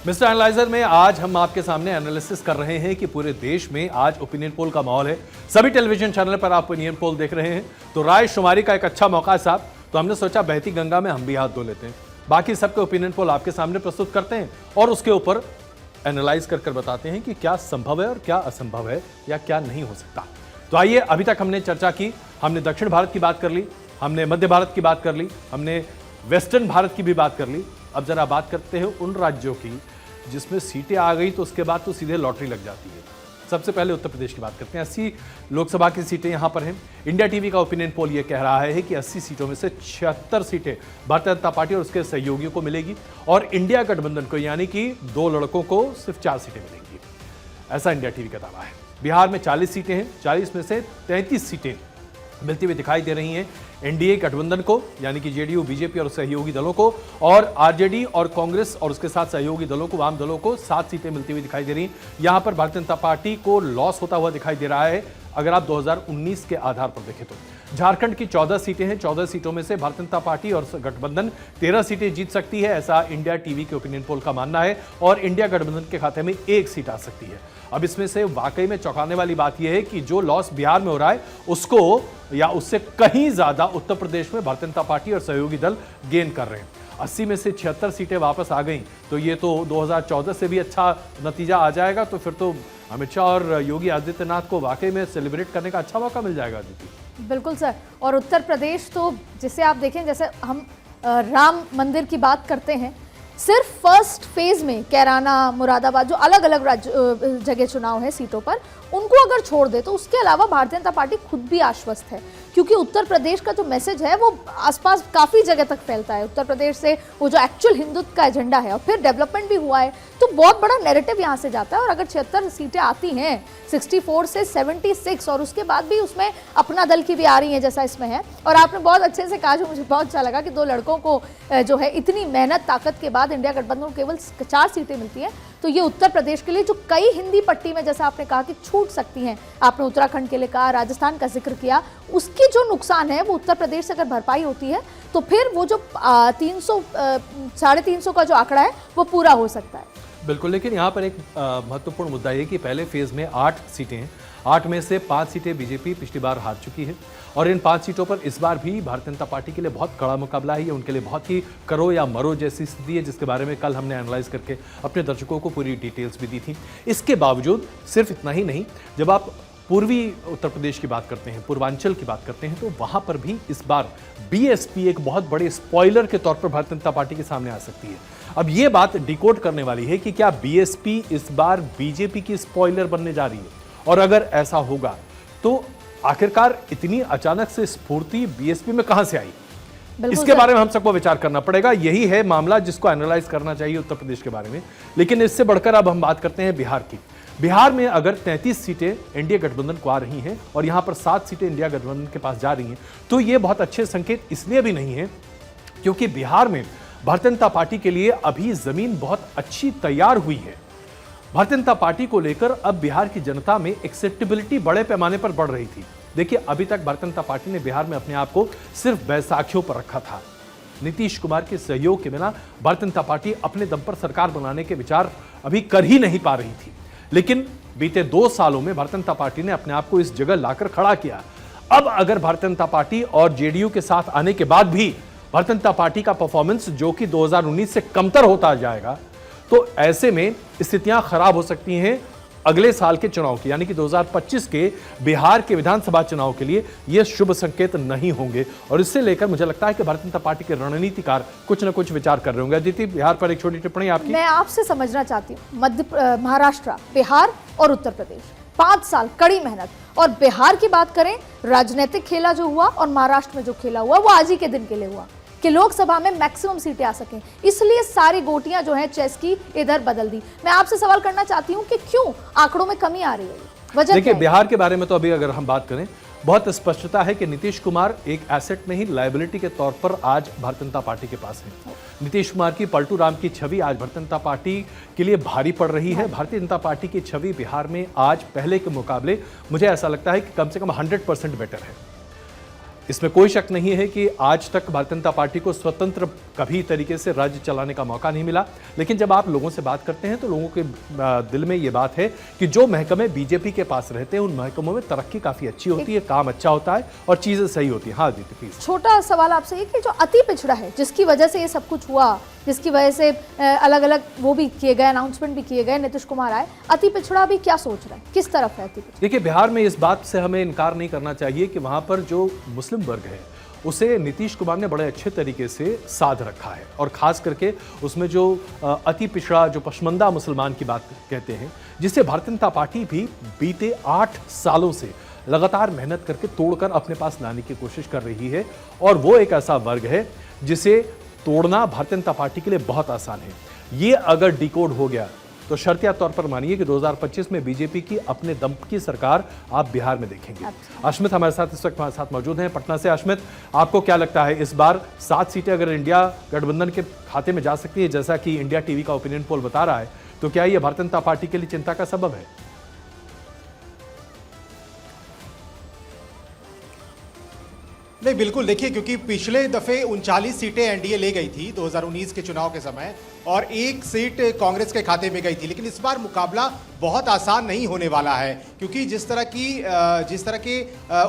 मिस्टर एनालाइजर में आज हम आपके सामने एनालिसिस कर रहे हैं कि पूरे देश में आज ओपिनियन पोल का माहौल है। सभी टेलीविजन चैनल पर आप ओपिनियन पोल देख रहे हैं, तो राय शुमारी का एक अच्छा मौका है साहब। तो हमने सोचा बहती गंगा में हम भी हाथ धो लेते हैं, बाकी सबके ओपिनियन पोल आपके सामने प्रस्तुत करते हैं और उसके ऊपर एनालाइज कर बताते हैं कि क्या संभव है और क्या असंभव है या क्या नहीं हो सकता। तो आइए, अभी तक हमने चर्चा की, हमने दक्षिण भारत की बात कर ली, हमने मध्य भारत की बात कर ली, हमने वेस्टर्न भारत की भी बात कर ली। अब जरा बात करते हैं उन राज्यों की जिसमें सीटें आ गई तो उसके बाद तो सीधे लॉटरी लग जाती है। सबसे पहले उत्तर प्रदेश की बात करते हैं। 80 लोकसभा की सीटें यहां पर हैं। इंडिया टीवी का ओपिनियन पोल यह कह रहा है कि 80 सीटों में से 76 सीटें भारतीय जनता पार्टी और उसके सहयोगियों को मिलेगी और इंडिया गठबंधन को, यानी कि 2 लड़कों को, सिर्फ 4 सीटें मिलेंगी। ऐसा इंडिया टीवी का दावा है। बिहार में 40 सीटें हैं, 40 में से 33 सीटें मिलती हुई दिखाई दे रही हैं एनडीए गठबंधन को, यानी कि जेडीयू, बीजेपी और सहयोगी दलों को, और आरजेडी और कांग्रेस और उसके साथ सहयोगी दलों को, वाम दलों को 7 सीटें मिलती हुई दिखाई दे रही हैं। यहां पर भारतीय जनता पार्टी को लॉस होता हुआ दिखाई दे रहा है अगर आप 2019 के आधार पर देखें तो। झारखंड की 14 सीटें हैं, 14 सीटों में से भारतीय जनता पार्टी और गठबंधन 13 सीटें जीत सकती है, ऐसा इंडिया टीवी के ओपिनियन पोल का मानना है, और इंडिया गठबंधन के खाते में 1 सीट आ सकती है। अब इसमें से वाकई में चौंकाने वाली बात यह है कि जो लॉस बिहार में हो रहा है उसको या उससे कहीं ज्यादा उत्तर प्रदेश में भारतीय जनता पार्टी और सहयोगी दल गेन कर रहे हैं। 80 में से 76 सीटें वापस आ गई तो ये तो 2014 से भी अच्छा नतीजा आ जाएगा। तो फिर तो अमित शाह और योगी आदित्यनाथ को वाकई में सेलिब्रेट करने का अच्छा मौका मिल जाएगा। अदिति, बिल्कुल सर। और उत्तर प्रदेश तो जिसे आप देखें, जैसे हम राम मंदिर की बात करते हैं, सिर्फ फर्स्ट फेज में कैराना, मुरादाबाद, जो अलग अलग जगह चुनाव है सीटों पर, उनको अगर छोड़ दे तो उसके अलावा भारतीय जनता पार्टी खुद भी आश्वस्त है, क्योंकि उत्तर प्रदेश का जो मैसेज है वो आसपास काफ़ी जगह तक फैलता है। उत्तर प्रदेश से वो जो एक्चुअल हिंदुत्व का एजेंडा है, और फिर डेवलपमेंट भी हुआ है, तो बहुत बड़ा नैरेटिव यहाँ से जाता है। और अगर 76 सीटें आती हैं 64 से 76, और उसके बाद भी उसमें अपना दल की भी आ रही है जैसा इसमें है, और आपने बहुत अच्छे से कहा, जो मुझे बहुत अच्छा लगा कि 2 लड़कों को जो है इतनी मेहनत ताकत के बाद इंडिया गठबंधन को केवल 4 सीटें मिलती हैं, तो ये उत्तर प्रदेश के लिए, जो कई हिंदी पट्टी में जैसा आपने कहा कि छूट सकती हैं, आपने उत्तराखंड के लिए कहा, राजस्थान का जिक्र किया, उसकी जो नुकसान है वो उत्तर प्रदेश से अगर भरपाई होती है तो फिर वो जो 300 350 का जो आंकड़ा है वो पूरा हो सकता है। बिल्कुल, लेकिन यहाँ पर एक महत्वपूर्ण मुद्दा ये कि पहले फेज में 8 सीटें हैं, 8 में से 5 सीटें बीजेपी पिछली बार हार चुकी है, और इन 5 सीटों पर इस बार भी भारतीय जनता पार्टी के लिए बहुत कड़ा मुकाबला है। ये उनके लिए बहुत ही करो या मरो जैसी स्थिति है, जिसके बारे में कल हमने एनालाइज करके अपने दर्शकों को पूरी डिटेल्स भी दी थी। इसके बावजूद सिर्फ इतना ही नहीं, जब आप पूर्वी उत्तर प्रदेश की बात करते हैं, पूर्वांचल की बात करते हैं, तो वहां पर भी इस बार बीएसपी एक बहुत बड़े स्पॉइलर के तौर पर भारतीय जनता पार्टी के सामने आ सकती है। अब ये बात डिकोड करने वाली है कि क्या बीएसपी इस बार बीजेपी की स्पॉइलर बनने जा रही है, और अगर ऐसा होगा तो आखिरकार इतनी अचानक से स्फूर्ति बीएसपी में कहां से आई, इसके बारे में हम सबको विचार करना पड़ेगा। यही है मामला जिसको एनालाइज करना चाहिए उत्तर प्रदेश के बारे में। लेकिन इससे बढ़कर अब हम बात करते हैं बिहार की। बिहार में अगर 33 सीटें एनडीए गठबंधन को आ रही हैं और यहां पर 7 सीटें इंडिया गठबंधन के पास जा रही हैं, तो ये बहुत अच्छे संकेत इसलिए भी नहीं है क्योंकि बिहार में भारतीय जनता पार्टी के लिए अभी जमीन बहुत अच्छी तैयार हुई है। भारतीय जनता पार्टी को लेकर अब बिहार की जनता में एक्सेप्टेबिलिटी बड़े पैमाने पर बढ़ रही थी। देखिए, अभी तक भारतीय जनता पार्टी ने बिहार में अपने आप को सिर्फ बैसाखियों पर रखा था। नीतीश कुमार के सहयोग के बिना भारतीय जनता पार्टी अपने दम पर सरकार बनाने के विचार अभी कर ही नहीं पा रही थी। लेकिन बीते 2 सालों में भारतीय जनता पार्टी ने अपने आप को इस जगह लाकर खड़ा किया। अब अगर भारतीय जनता पार्टी और जेडीयू के साथ आने के बाद भी भारतीय जनता पार्टी का परफॉर्मेंस जो कि 2019 से कमतर होता जाएगा, तो ऐसे में स्थितियां खराब हो सकती हैं अगले साल के चुनाव की यानी कि 2025 के बिहार के विधानसभा चुनाव के लिए यह शुभ संकेत नहीं होंगे। और इससे लेकर मुझे लगता है कि भारतीय जनता पार्टी के रणनीतिकार कुछ न कुछ विचार कर रहे होंगे। अदिति, बिहार पर एक छोटी टिप्पणी आपकी। मैं आपसे समझना चाहती हूँ, महाराष्ट्र, बिहार और उत्तर प्रदेश 5 साल कड़ी मेहनत, और बिहार की बात करें, राजनीतिक खेला जो हुआ और महाराष्ट्र में जो खेला हुआ वो आज ही के दिन के लिए हुआ कि लोकसभा में मैक्सिमम सीटें आ सकें, इसलिए सारी गोटियां जो हैं चेस की इधर बदल दी। मैं आपसे सवाल करना चाहती हूं कि क्यों आंकड़ों में कमी आ रही है, वजह देखिए, क्या है? बिहार के बारे में तो अभी अगर हम बात करें, बहुत स्पष्टता है कि नीतीश कुमार एक एसेट नहीं, लायबिलिटी के तौर पर आज भारतीय जनता पार्टी के पास है। नीतीश कुमार की पलटू राम की छवि आज भारतीय जनता पार्टी के लिए भारी पड़ रही है। भारतीय जनता पार्टी की छवि बिहार में आज पहले के मुकाबले मुझे ऐसा लगता है कि कम से कम 100% बेटर है। इसमें कोई शक नहीं है कि आज तक भारतीय जनता पार्टी को स्वतंत्र कभी तरीके से राज्य चलाने का मौका नहीं मिला, लेकिन जब आप लोगों से बात करते हैं तो लोगों के दिल में ये बात है कि जो महकमे बीजेपी के पास रहते हैं उन महकमों में तरक्की काफी अच्छी होती है, काम अच्छा होता है और चीजें सही होती है। हाँ दीदी प्लीज। छोटा सवाल आपसे ये कि जो अति पिछड़ा है, जिसकी वजह से ये सब कुछ हुआ, जिसकी वजह से अलग अलग वो भी किए गए, अनाउंसमेंट भी किए गए, नीतीश कुमार आए, अति पिछड़ा भी क्या सोच रहा है, किस तरफ है अति पिछड़ा? देखिए, बिहार में इस बात से हमें इनकार नहीं करना चाहिए कि वहां पर जो मुस्लिम वर्ग है उसे नीतीश कुमार ने बड़े अच्छे तरीके से साध रखा है, और खास करके उसमें जो अति पिछड़ा, जो पशमंदा मुसलमान की बात कहते हैं, जिसे भारतीय जनता पार्टी भी बीते 8 सालों से लगातार मेहनत करके तोड़कर अपने पास लाने की कोशिश कर रही है। और वो एक ऐसा वर्ग है जिसे तोड़ना भारतीय जनता पार्टी के लिए बहुत आसान है। ये अगर डिकोड हो गया तो शर्तिया तौर पर मानिए कि 2025 में बीजेपी की अपने दम की सरकार आप बिहार में देखेंगे। अश्मित हमारे साथ इस वक्त हमारे साथ मौजूद हैं पटना से। अश्मित, आपको क्या लगता है, इस बार 7 सीटें अगर इंडिया गठबंधन के खाते में जा सकती है, जैसा कि इंडिया टीवी का ओपिनियन पोल बता रहा है, तो क्या यह भारतीय जनता पार्टी के लिए चिंता का सबब है? नहीं, बिल्कुल। देखिए, क्योंकि पिछले दफे 39 सीटें एनडीए ले गई थी 2019 के चुनाव के समय, और 1 सीट कांग्रेस के खाते में गई थी। लेकिन इस बार मुकाबला बहुत आसान नहीं होने वाला है, क्योंकि जिस तरह के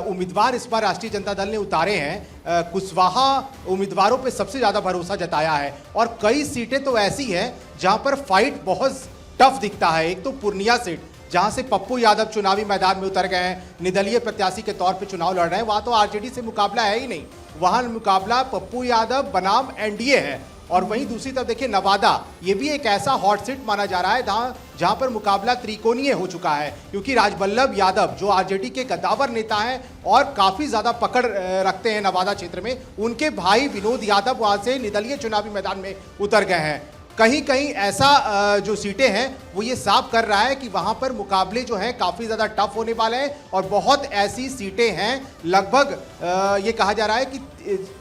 उम्मीदवार इस बार राष्ट्रीय जनता दल ने उतारे हैं, कुशवाहा उम्मीदवारों पे सबसे ज़्यादा भरोसा जताया है, और कई सीटें तो ऐसी हैं जहां पर फाइट बहुत टफ दिखता है। एक तो पूर्णिया सीट, जहां से पप्पू यादव चुनावी मैदान में उतर गए हैं, निर्दलीय प्रत्याशी के तौर पे चुनाव लड़ रहे हैं, वहां तो आरजेडी से मुकाबला है ही नहीं, वहां मुकाबला पप्पू यादव बनाम एनडीए है। और वहीं दूसरी तरफ देखिए नवादा, ये भी एक ऐसा हॉट सीट माना जा रहा है जहां पर मुकाबला त्रिकोणीय हो चुका है, क्योंकि राजबल्लभ यादव जो आरजेडी के कद्दावर नेता हैं और काफी ज्यादा पकड़ रखते हैं नवादा क्षेत्र में, उनके भाई विनोद यादव वहां से निर्दलीय चुनावी मैदान में उतर गए हैं। कहीं कहीं ऐसा जो सीटें हैं वो ये साफ कर रहा है कि वहां पर मुकाबले जो हैं काफ़ी ज़्यादा टफ होने वाले हैं, और बहुत ऐसी सीटें हैं, लगभग ये कहा जा रहा है कि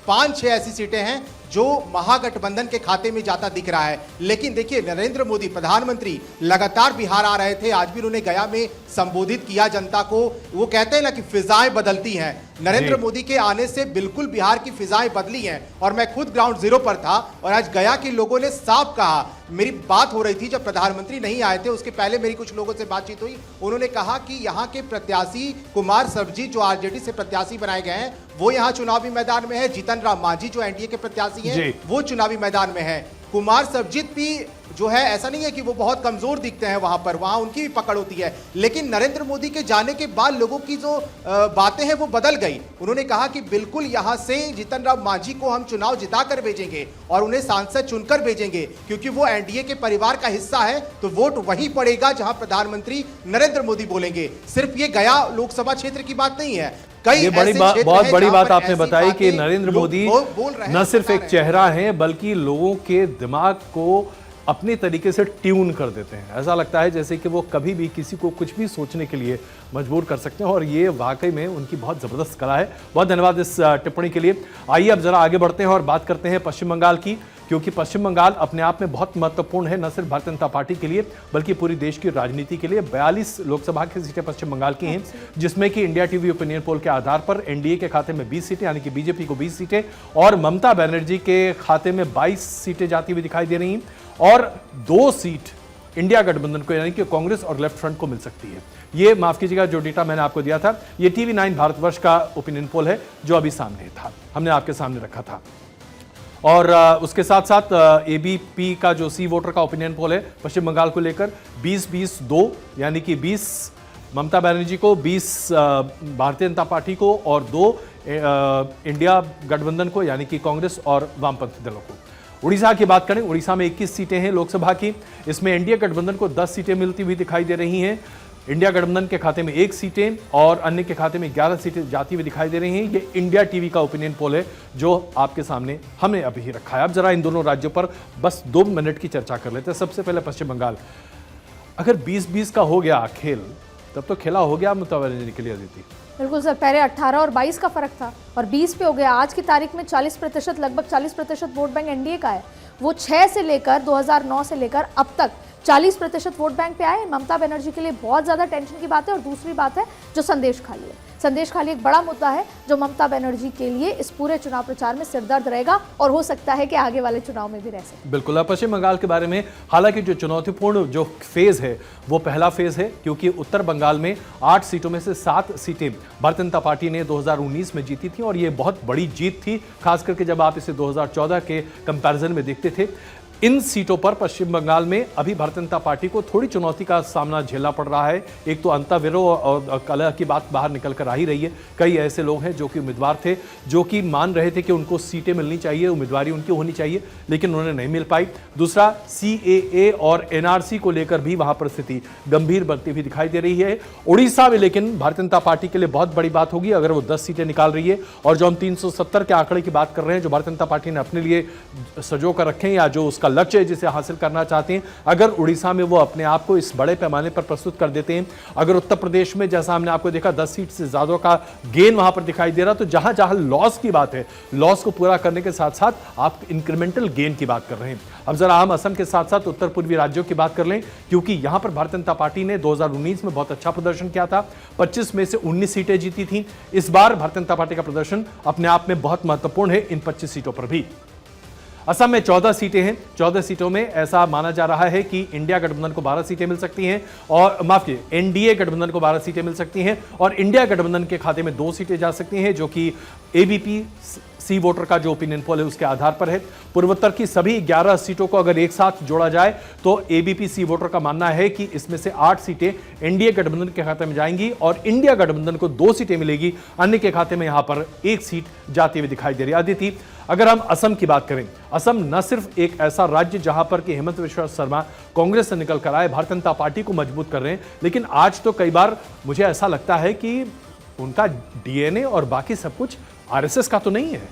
5-6 ऐसी सीटें हैं जो महागठबंधन के खाते में जाता दिख रहा है। लेकिन देखिए, नरेंद्र मोदी प्रधानमंत्री लगातार बिहार आ रहे थे, आज भी उन्होंने गया में संबोधित किया जनता को। वो कहते हैं ना कि फिजाएं बदलती हैं, नरेंद्र मोदी के आने से बिल्कुल बिहार की फिजाएं बदली हैं। और मैं खुद ग्राउंड जीरो पर था, और आज गया के लोगों ने साफ कहा, मेरी बात हो रही थी जब प्रधानमंत्री नहीं आए थे, उसके पहले मेरी कुछ लोगों से बातचीत हुई, उन्होंने कहा कि यहाँ के प्रत्याशी कुमार सर्वजीत जो आरजेडी से प्रत्याशी बनाए गए हैं वो यहाँ चुनावी मैदान में है, जीतन राम मांझी जो एनडीए के प्रत्याशी हैं वो चुनावी मैदान में है। कुमार सर्वजीत भी जो है, ऐसा नहीं है कि वो बहुत कमजोर दिखते हैं, वहां उनकी भी पकड़ होती है। लेकिन नरेंद्र मोदी के जाने के बाद लोगों की जो बातें हैं वो बदल गई। उन्होंने कहा कि बिल्कुल यहां से जीतन राम मांझी को हम चुनाव जिताकर भेजेंगे और उन्हें सांसद चुनकर भेजेंगे, क्योंकि वो एनडीए के परिवार का हिस्सा है, तो वोट वहीं पड़ेगा जहां प्रधानमंत्री नरेंद्र मोदी बोलेंगे। सिर्फ ये गया लोकसभा क्षेत्र की बात नहीं है, ये बहुत बड़ी बात आपने बताई कि नरेंद्र मोदी न सिर्फ एक चेहरा है बल्कि लोगों के दिमाग को अपने तरीके से ट्यून कर देते हैं। ऐसा लगता है जैसे कि वो कभी भी किसी को कुछ भी सोचने के लिए मजबूर कर सकते हैं, और ये वाकई में उनकी बहुत ज़बरदस्त कला है। बहुत धन्यवाद इस टिप्पणी के लिए। आइए अब जरा आगे बढ़ते हैं और बात करते हैं पश्चिम बंगाल की, क्योंकि पश्चिम बंगाल अपने आप में बहुत महत्वपूर्ण है, न सिर्फ भारतीय जनता पार्टी के लिए बल्कि पूरी देश की राजनीति के लिए। 42 लोकसभा की सीटें पश्चिम बंगाल की हैं, जिसमें कि इंडिया टीवी ओपिनियन पोल के आधार पर एनडीए के खाते में 20 सीटें, यानी कि बीजेपी को 20 सीटें, और ममता बनर्जी के खाते में 22 सीटें जाती हुई दिखाई दे रही हैं, और 2 सीट इंडिया गठबंधन को यानी कि कांग्रेस और लेफ्ट फ्रंट को मिल सकती है। ये माफ कीजिएगा, जो डेटा मैंने आपको दिया था ये टीवी 9 भारतवर्ष का ओपिनियन पोल है जो अभी सामने था, हमने आपके सामने रखा था। और उसके साथ साथ एबीपी का जो सी वोटर का ओपिनियन पोल है पश्चिम बंगाल को लेकर 20-20-2 यानी कि 20 ममता बनर्जी को, 20 भारतीय जनता पार्टी को और 2 इंडिया गठबंधन को यानी कि कांग्रेस और वामपंथी दलों को। उड़ीसा की बात करें, उड़ीसा में 21 सीटें हैं लोकसभा की। इसमें एनडीए गठबंधन को 10 सीटें मिलती हुई दिखाई दे रही हैं। इंडिया गठबंधन के खाते में 1 सीटें और अन्य के खाते में 11 सीटें जाती हुई दिखाई दे रही हैं। ये इंडिया टीवी का ओपिनियन पोल है जो आपके सामने हमने अभी रखा है। अब जरा इन दोनों राज्यों पर बस 2 मिनट की चर्चा कर लेते हैं। सबसे पहले पश्चिम बंगाल। अगर 20-20 का हो गया खेल तब तो खेला हो गया ममता बनर्जी के लिए। अदिति, बिल्कुल सर, पहले 18 और 22 का फर्क था और 20 पे हो गया। आज की तारीख में 40%, लगभग 40% वोट बैंक एनडीए का है। वो 6 से लेकर 2009 से लेकर अब तक 40% वोट बैंक पे आए। ममता बनर्जी के लिए बहुत ज्यादा टेंशन की बात है। और दूसरी बात है जो संदेश खाली है। संदेश खाली एक बड़ा मुद्दा है जो ममता बनर्जी के लिए इस पूरे चुनाव प्रचार में सिरदर्द रहेगा और हो सकता है कि आगे वाले चुनाव में भी रह सके। बिल्कुल। अब पश्चिम बंगाल के बारे में, हालांकि जो चुनौतीपूर्ण जो फेज है वो पहला फेज है, क्योंकि उत्तर बंगाल में 8 सीटों में से 7 सीटें भारतीय जनता पार्टी ने 2019 में जीती थी और ये बहुत बड़ी जीत थी, खास करके जब आप इसे 2014 के कंपैरिजन में देखते थे। इन सीटों पर पश्चिम बंगाल में अभी भारतीय जनता पार्टी को थोड़ी चुनौती का सामना झेलना पड़ रहा है। एक तो अंतर्विरोध और कलह की बात बाहर निकल कर आ ही रही है। कई ऐसे लोग हैं जो कि उम्मीदवार थे, जो कि मान रहे थे कि उनको सीटें मिलनी चाहिए, उम्मीदवारी उनकी होनी चाहिए, लेकिन उन्होंने नहीं मिल पाई। दूसरा, सीएए और एनआरसी को लेकर भी वहां पर स्थिति गंभीर बनती हुई दिखाई दे रही है। उड़ीसा में लेकिन भारतीय जनता पार्टी के लिए बहुत बड़ी बात होगी अगर वो 10 सीटें निकाल रही है। और जो हम 370 के आंकड़े की बात कर रहे हैं, जो भारतीय जनता पार्टी ने अपने लिए सजो कर रखे हैं या जो उसका लक्ष्य है जिसे हासिल करना चाहते हैं, अगर उड़ीसा में वो अपने आप को इस बड़े पैमाने पर प्रस्तुत कर देते हैं, अगर उत्तर प्रदेश में जैसा हमने आपको देखा 10 सीट से ज्यादा का गेन वहां पर दिखाई दे रहा, तो जहां जहां लॉस की बात है, लॉस को पूरा करने के साथ साथ आप इंक्रीमेंटल गेन की बात कर रहे हैं। अब जरा हम असम के साथ साथ उत्तर पूर्वी राज्यों की बात कर लें, क्योंकि यहां पर भारतीय जनता पार्टी ने 2019 में बहुत अच्छा प्रदर्शन किया था, 25 में से 19 सीटें जीती थी। इस बार भारतीय जनता पार्टी का प्रदर्शन अपने आप में बहुत महत्वपूर्ण है इन 25 सीटों पर भी। असम में 14 सीटें हैं। 14 सीटों में ऐसा माना जा रहा है कि इंडिया गठबंधन को 12 सीटें मिल सकती हैं और माफ कीजिए, एनडीए गठबंधन को 12 सीटें मिल सकती हैं और इंडिया गठबंधन के खाते में 2 सीटें जा सकती हैं, जो कि एबीपी सी वोटर का जो ओपिनियन पोल है उसके आधार पर है। पूर्वोत्तर की सभी 11 सीटों को अगर एक साथ जोड़ा जाए तो एबीपी सी वोटर का मानना है कि इसमें से 8 सीटें एनडीए गठबंधन के खाते में जाएंगी और इंडिया गठबंधन को 2 सीटें मिलेगी, अन्य के खाते में यहां पर 1 सीट जाती हुई दिखाई दे रही है। अदिति, अगर हम असम की बात करें, असम न सिर्फ एक ऐसा राज्य जहां पर कि हेमंत बिस्वा शर्मा कांग्रेस से निकल कर आए, भारतीय जनता पार्टी को मजबूत कर रहे हैं, लेकिन आज तो कई बार मुझे ऐसा लगता है कि उनका डीएनए और बाकी सब कुछ आरएसएस का तो नहीं है।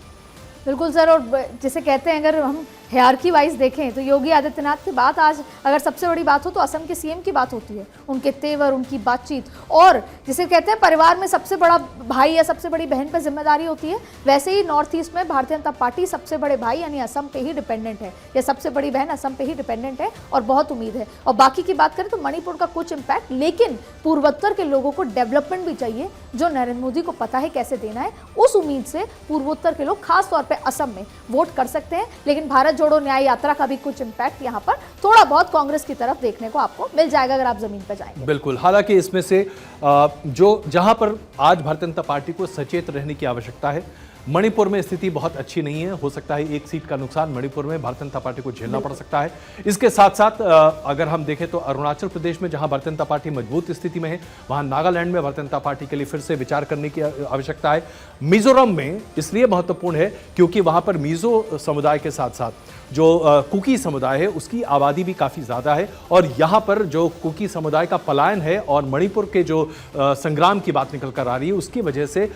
बिल्कुल सर, और जिसे कहते हैं अगर हम हायरार्की वाइज देखें तो योगी आदित्यनाथ की बात आज अगर सबसे बड़ी बात हो तो असम के सीएम की बात होती है, उनके तेवर, उनकी बातचीत, और जिसे कहते हैं परिवार में सबसे बड़ा भाई या सबसे बड़ी बहन पर जिम्मेदारी होती है, वैसे ही नॉर्थ ईस्ट में भारतीय जनता पार्टी सबसे बड़े भाई यानी असम पे ही डिपेंडेंट है, या सबसे बड़ी बहन असम पे ही डिपेंडेंट है और बहुत उम्मीद है। और बाकी की बात करें तो मणिपुर का कुछ इम्पैक्ट, लेकिन पूर्वोत्तर के लोगों को डेवलपमेंट भी चाहिए जो नरेंद्र मोदी को पता है कैसे देना है। उस उम्मीद से पूर्वोत्तर के लोग खासतौर पर असम में वोट कर सकते हैं, लेकिन भारत जोड़ो न्याय यात्रा का भी कुछ इंपैक्ट यहां पर थोड़ा बहुत कांग्रेस की तरफ देखने को आपको मिल जाएगा अगर आप जमीन पर जाएंगे। बिल्कुल, हालांकि इसमें से जो जहां पर आज भारतीय जनता पार्टी को सचेत रहने की आवश्यकता है, मणिपुर में स्थिति बहुत अच्छी नहीं है। हो सकता है 1 सीट का नुकसान मणिपुर में भारतीय जनता पार्टी को झेलना पड़ सकता है। इसके साथ साथ अगर हम देखें तो अरुणाचल प्रदेश में जहां भारतीय जनता पार्टी मजबूत स्थिति में है, वहां नागालैंड में भारतीय जनता पार्टी के लिए फिर से विचार करने की आवश्यकता है। मिजोरम में इसलिए महत्वपूर्ण है क्योंकि वहां पर मिजो समुदाय के साथ साथ जो कुकी समुदाय है उसकी आबादी भी काफ़ी ज़्यादा है और यहाँ पर जो कुकी समुदाय का पलायन है और मणिपुर के जो संग्राम की बात निकल कर आ रही है उसकी वजह से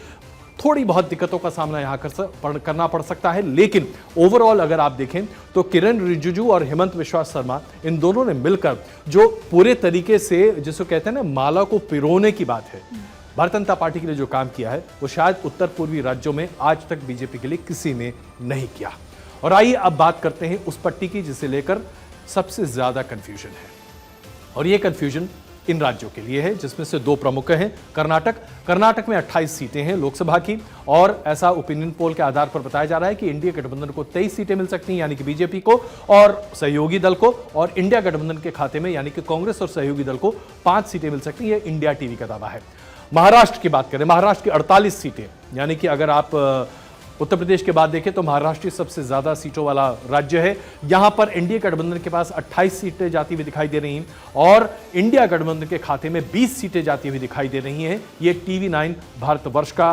थोड़ी बहुत दिक्कतों का सामना यहाँ करना पड़ सकता है। लेकिन ओवरऑल अगर आप देखें तो किरण रिजिजू और हेमंत बिस्वा शर्मा, इन दोनों ने मिलकर जो पूरे तरीके से जिसको कहते हैं ना माला को पिरोने की बात है, भारतीय जनता पार्टी के लिए जो काम किया है वो शायद उत्तर पूर्वी राज्यों में आज तक बीजेपी के लिए किसी ने नहीं किया। और आइए अब बात करते हैं उस पट्टी की जिसे लेकर सबसे ज्यादा कंफ्यूजन है, और ये कंफ्यूजन इन राज्यों के लिए है जिसमें से 2 प्रमुख हैं। कर्नाटक में 28 सीटें हैं लोकसभा की और ऐसा ओपिनियन पोल के आधार पर बताया जा रहा है कि इंडिया गठबंधन को 23 सीटें मिल सकती हैं यानी कि बीजेपी को और सहयोगी दल को, और इंडिया गठबंधन के खाते में यानी कि कांग्रेस और सहयोगी दल को 5 सीटें मिल सकती हैं। इंडिया टीवी का दावा है। महाराष्ट्र की बात करें, महाराष्ट्र की 48 सीटें, यानी कि अगर आप उत्तर प्रदेश के बाद देखें तो महाराष्ट्र सबसे ज्यादा सीटों वाला राज्य है। यहां पर एनडीए गठबंधन के पास 28 सीटें जाती हुई दिखाई दे रही हैं और इंडिया गठबंधन के खाते में 20 सीटें जाती हुई दिखाई दे रही हैं। ये TV9 भारतवर्ष का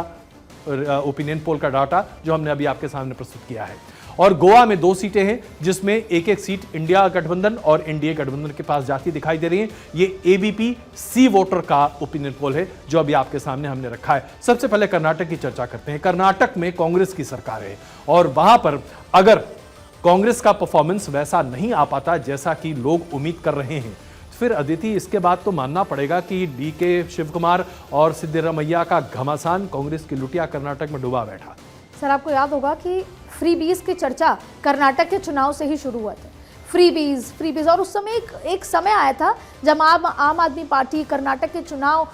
ओपिनियन पोल का डाटा जो हमने अभी आपके सामने प्रस्तुत किया है। और गोवा में 2 सीटें हैं जिसमें एक एक सीट इंडिया गठबंधन और एनडीए गठबंधन के पास जाती दिखाई दे रही है। ये एबीपी सी वोटर का ओपिनियन पोल है जो अभी आपके सामने हमने रखा है। सबसे पहले कर्नाटक की चर्चा करते हैं। कर्नाटक में कांग्रेस की सरकार है और वहां पर अगर कांग्रेस का परफॉर्मेंस वैसा नहीं आ पाता जैसा कि लोग उम्मीद कर रहे हैं, फिर अदिति इसके बाद तो मानना पड़ेगा कि डीके शिवकुमार और सिद्धरामैया का घमासान कांग्रेस की लुटिया कर्नाटक में डूबा बैठा। सर, आपको याद होगा कि फ्री बीज की चर्चा कर्नाटक के चुनाव से ही शुरू हुआ था। फ्री बीज और उस समय एक समय आया था जब आम आदमी पार्टी कर्नाटक के चुनाव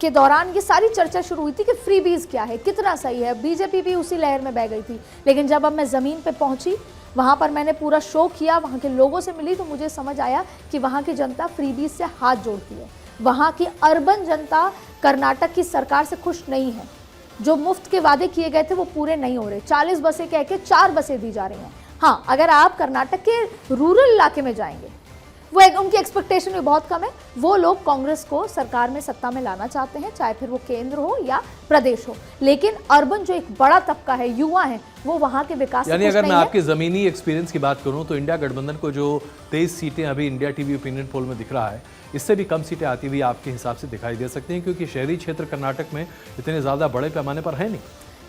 के दौरान ये सारी चर्चा शुरू हुई थी कि फ्री बीज क्या है, कितना सही है। बीजेपी भी उसी लहर में बह गई थी। लेकिन जब अब मैं ज़मीन पे पहुंची, वहाँ पर मैंने पूरा शो किया, वहाँ के लोगों से मिली, तो मुझे समझ आया कि वहाँ की जनता फ्री बीज से हाथ जोड़ती है। वहाँ की अर्बन जनता कर्नाटक की सरकार से खुश नहीं है। जो मुफ्त के वादे किए गए थे वो पूरे नहीं हो रहे। 40 बसें कह के 4 बसें दी जा रही हैं। हाँ, अगर आप कर्नाटक के रूरल इलाके में जाएंगे, उनकी एक्सपेक्टेशन भी बहुत कम है। वो लोग कांग्रेस को सरकार में सत्ता में लाना चाहते हैं, चाहे फिर वो केंद्र हो या प्रदेश हो। लेकिन अर्बन जो एक बड़ा तबका है, युवा है, वो वहां के विकास यानी अगर मैं आपके जमीनी एक्सपीरियंस की बात करूं तो इंडिया गठबंधन को जो 23 सीटें अभी इंडिया टीवी ओपिनियन पोल में दिख रहा है, इससे भी कम सीटें आती हुई आपके हिसाब से दिखाई दे सकती हैं, क्योंकि शहरी क्षेत्र कर्नाटक में इतने ज्यादा बड़े पैमाने पर है नहीं।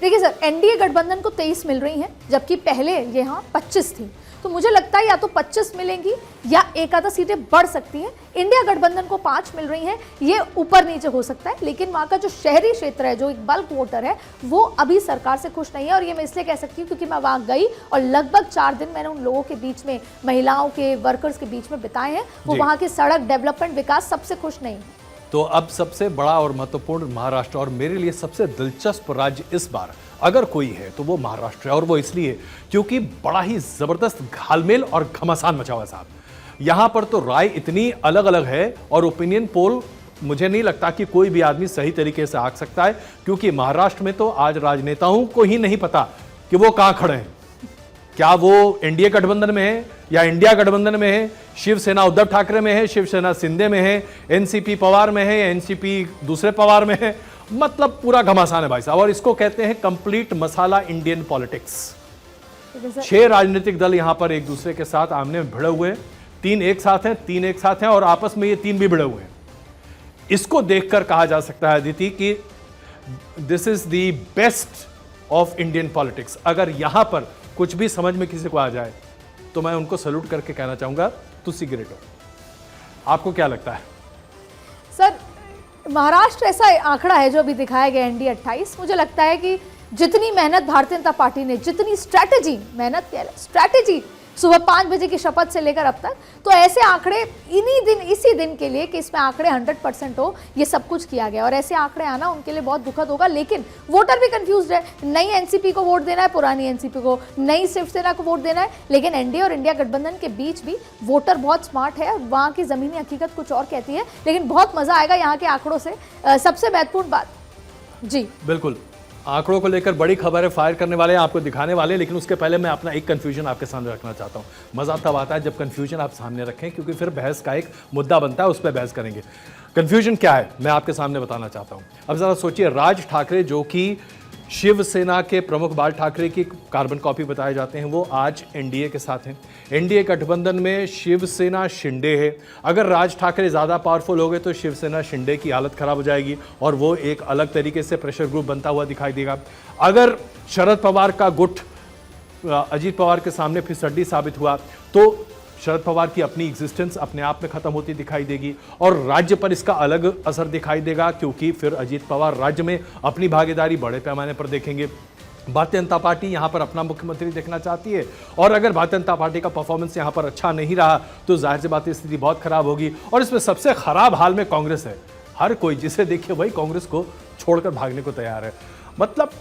देखिए सर, एनडीए गठबंधन को 23 मिल रही हैं, जबकि पहले यहाँ 25 थी। तो मुझे लगता है या तो 25 मिलेंगी या एक आधा सीटें बढ़ सकती हैं। इंडिया गठबंधन को 5 मिल रही हैं, ये ऊपर नीचे हो सकता है। लेकिन वहाँ का जो शहरी क्षेत्र है, जो एक बल्क वोटर है, वो अभी सरकार से खुश नहीं है। और ये मैं इसलिए कह सकती हूँ क्योंकि मैं वहाँ गई और लगभग 4 दिन मैंने उन लोगों के बीच में, महिलाओं के, वर्कर्स के बीच में बिताए हैं। वो वहाँ के सड़क डेवलपमेंट विकास सबसे खुश नहीं है। तो अब सबसे बड़ा और महत्वपूर्ण महाराष्ट्र, और मेरे लिए सबसे दिलचस्प राज्य इस बार अगर कोई है तो वो महाराष्ट्र है। और वो इसलिए क्योंकि बड़ा ही जबरदस्त घालमेल और घमासान मचा हुआ है साहब। यहां पर तो राय इतनी अलग अलग है और ओपिनियन पोल मुझे नहीं लगता कि कोई भी आदमी सही तरीके से आंक सकता है, क्योंकि महाराष्ट्र में तो आज राजनेताओं को ही नहीं पता कि वो कहां खड़े हैं। क्या वो एनडीए गठबंधन में है या इंडिया गठबंधन में है, शिवसेना उद्धव ठाकरे में है, शिवसेना शिंदे में है, एनसीपी पवार में है या एनसीपी दूसरे पवार में है। मतलब पूरा घमासान है भाई साहब। और इसको कहते हैं कंप्लीट मसाला इंडियन पॉलिटिक्स। 6 राजनीतिक दल यहां पर एक दूसरे के साथ आमने में भिड़े हुए हैं। 3 एक साथ हैं, 3 एक साथ हैं और आपस में ये 3 भी भिड़े हुए हैं। इसको देखकर कहा जा सकता है अदिति कि this is the best of Indian politics. अगर यहां पर कुछ भी समझ में किसी को आ जाए तो मैं उनको सैल्यूट करके कहना चाहूंगा, तुसी ग्रेट हो। आपको क्या लगता है सर? महाराष्ट्र ऐसा आंकड़ा है जो अभी दिखाया गया एनडीए 28। मुझे लगता है कि जितनी मेहनत भारतीय जनता पार्टी ने, जितनी स्ट्रैटेजी सुबह 5 बजे की शपथ से लेकर अब तक, तो ऐसे आंकड़े इसी दिन के लिए कि इसमें आंकड़े 100% हो, ये सब कुछ किया गया। और ऐसे आंकड़े आना उनके लिए बहुत दुखद होगा। लेकिन वोटर भी कंफ्यूज्ड है, नई एनसीपी को वोट देना है, पुरानी एनसीपी को, नई शिवसेना को वोट देना है। लेकिन एनडीए और इंडिया गठबंधन के बीच भी वोटर बहुत स्मार्ट है। वहाँ की जमीनी हकीकत कुछ और कहती है। लेकिन बहुत मजा आएगा यहाँ के आंकड़ों से। सबसे महत्वपूर्ण बात, जी बिल्कुल, आंकड़ों को लेकर बड़ी खबरें फायर करने वाले हैं, आपको दिखाने वाले हैं। लेकिन उसके पहले मैं अपना एक कंफ्यूजन आपके सामने रखना चाहता हूं। मजा तब आता है जब कंफ्यूजन आप सामने रखें, क्योंकि फिर बहस का एक मुद्दा बनता है, उस पर बहस करेंगे। कंफ्यूजन क्या है मैं आपके सामने बताना चाहता हूं। अब जरा सोचिए, राज ठाकरे जो कि शिवसेना के प्रमुख बाल ठाकरे की कार्बन कॉपी बताए जाते हैं, वो आज एनडीए के साथ हैं। एनडीए गठबंधन में शिवसेना शिंदे है। अगर राज ठाकरे ज़्यादा पावरफुल हो गए तो शिवसेना शिंदे की हालत खराब हो जाएगी और वो एक अलग तरीके से प्रेशर ग्रुप बनता हुआ दिखाई देगा। अगर शरद पवार का गुट अजीत पवार के सामने फिसड्डी साबित हुआ तो शरद पवार की अपनी एग्जिस्टेंस अपने आप में खत्म होती दिखाई देगी और राज्य पर इसका अलग असर दिखाई देगा, क्योंकि फिर अजीत पवार राज्य में अपनी भागीदारी बड़े पैमाने पर देखेंगे। भारतीय जनता पार्टी यहां पर अपना मुख्यमंत्री देखना चाहती है और अगर भारतीय जनता पार्टी का परफॉर्मेंस यहां पर अच्छा नहीं रहा तो जाहिर सी बात है स्थिति बहुत खराब होगी। और इसमें सबसे खराब हाल में कांग्रेस है। हर कोई जिसे देखिए वही कांग्रेस को छोड़कर भागने को तैयार है। मतलब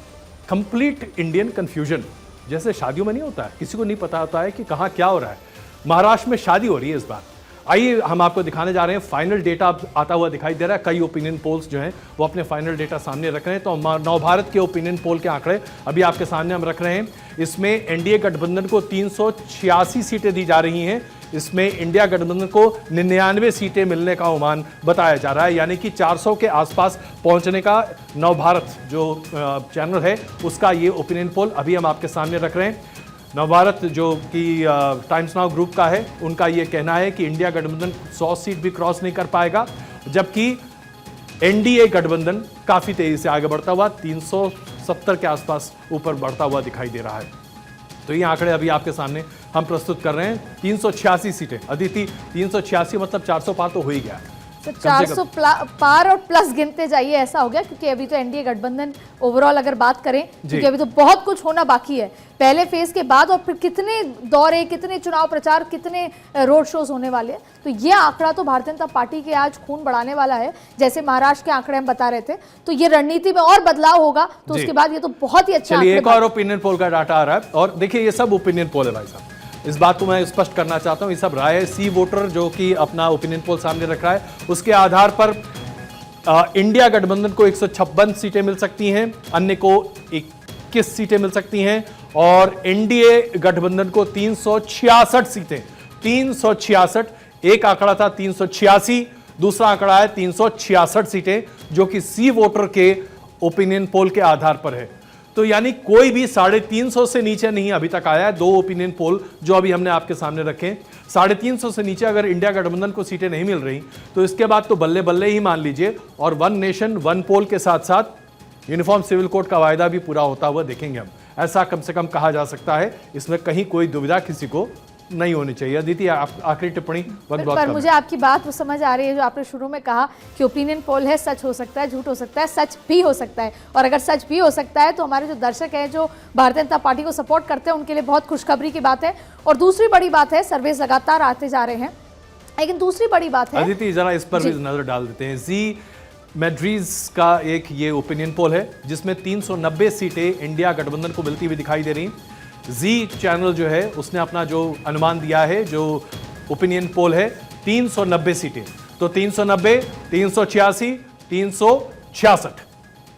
कंप्लीट इंडियन कंफ्यूजन, जैसे शादियों में नहीं होता है, किसी को नहीं पता होता है कि कहाँ क्या हो रहा है। महाराष्ट्र में शादी हो रही है इस बार। आइए हम आपको दिखाने जा रहे हैं फाइनल डेटा आता हुआ दिखाई दे रहा है। कई ओपिनियन पोल्स जो हैं वो अपने फाइनल डेटा सामने रख रहे हैं। तो नवभारत के ओपिनियन पोल के आंकड़े अभी आपके सामने हम रख रहे हैं। इसमें एनडीए गठबंधन को 386 सीटें दी जा रही हैं। इसमें इंडिया गठबंधन को 99 सीटें मिलने का अनुमान बताया जा रहा है, यानी कि 400 के आसपास पहुंचने का नवभारत जो चैनल है उसका ये ओपिनियन पोल अभी हम आपके सामने रख रहे हैं। नवभारत जो कि टाइम्स नाउ ग्रुप का है, उनका ये कहना है कि इंडिया गठबंधन 100 सीट भी क्रॉस नहीं कर पाएगा, जबकि एनडीए गठबंधन काफी तेजी से आगे बढ़ता हुआ 370 के आसपास ऊपर बढ़ता हुआ दिखाई दे रहा है। तो ये आंकड़े अभी आपके सामने हम प्रस्तुत कर रहे हैं। 386 सीटें, अदिति 386 मतलब 400 पार तो हो ही गया। तो 400 पार और प्लस गिनते जाइए, ऐसा हो गया, क्योंकि अभी तो एनडीए गठबंधन ओवरऑल अगर बात करें, क्योंकि अभी तो बहुत कुछ होना बाकी है पहले फेज के बाद, और फिर कितने दौरे, कितने चुनाव प्रचार, कितने रोड शोज होने वाले हैं। तो ये आंकड़ा तो भारतीय जनता पार्टी के आज खून बढ़ाने वाला है। जैसे महाराष्ट्र के आंकड़े हम बता रहे थे, तो ये रणनीति में और बदलाव होगा, तो उसके बाद ये तो बहुत ही अच्छा। एक और ओपिनियन पोल का डाटा आ रहा है, और देखिए ये सब ओपिनियन पोल है भाई साहब, इस बात को मैं स्पष्ट करना चाहता हूं। ये सब राय है। सी वोटर जो कि अपना ओपिनियन पोल सामने रख रहा है, उसके आधार पर इंडिया गठबंधन को 156 सीटें मिल सकती हैं, अन्य को 21 सीटें मिल सकती हैं, और एनडीए गठबंधन को 366 सीटें। 366, एक आंकड़ा था 386, दूसरा आंकड़ा है 366 सीटें, जो कि सी वोटर के ओपिनियन पोल के आधार पर है। तो यानी कोई भी 350 से नीचे नहीं अभी तक आया है। दो ओपिनियन पोल जो अभी हमने आपके सामने रखे, 350 से नीचे अगर इंडिया गठबंधन को सीटें नहीं मिल रही, तो इसके बाद तो बल्ले बल्ले ही मान लीजिए, और वन नेशन वन पोल के साथ साथ यूनिफॉर्म सिविल कोड का वायदा भी पूरा होता हुआ देखेंगे हम, ऐसा कम से कम कहा जा सकता है। इसमें कहीं कोई दुविधा किसी को नहीं होनी चाहिए। अदिति, आखिरी टिप्पणी। पर मुझे आपकी बात वो समझ आ रही है जो आपने शुरू में कहा कि ओपिनियन पोल है, सच हो सकता है, झूठ हो सकता है, सच भी हो सकता है। और अगर सच भी हो सकता है तो हमारे जो दर्शक हैं जो भारतीय जनता पार्टी को सपोर्ट करते हैं उनके लिए बहुत खुशखबरी की बात है। और दूसरी बड़ी बात है, सर्वे लगातार आते जा रहे हैं, लेकिन दूसरी बड़ी बात है, अदिति जरा इस पर भी नजर डाल देते हैं। जी मैड्रीज का एक ये ओपिनियन पोल है जिसमें 390 सीटें इंडिया गठबंधन को मिलती हुई दिखाई दे रही। जी चैनल जो है उसने अपना जो अनुमान दिया है, जो ओपिनियन पोल है, 390 सीटें। तो 390, 386, 366,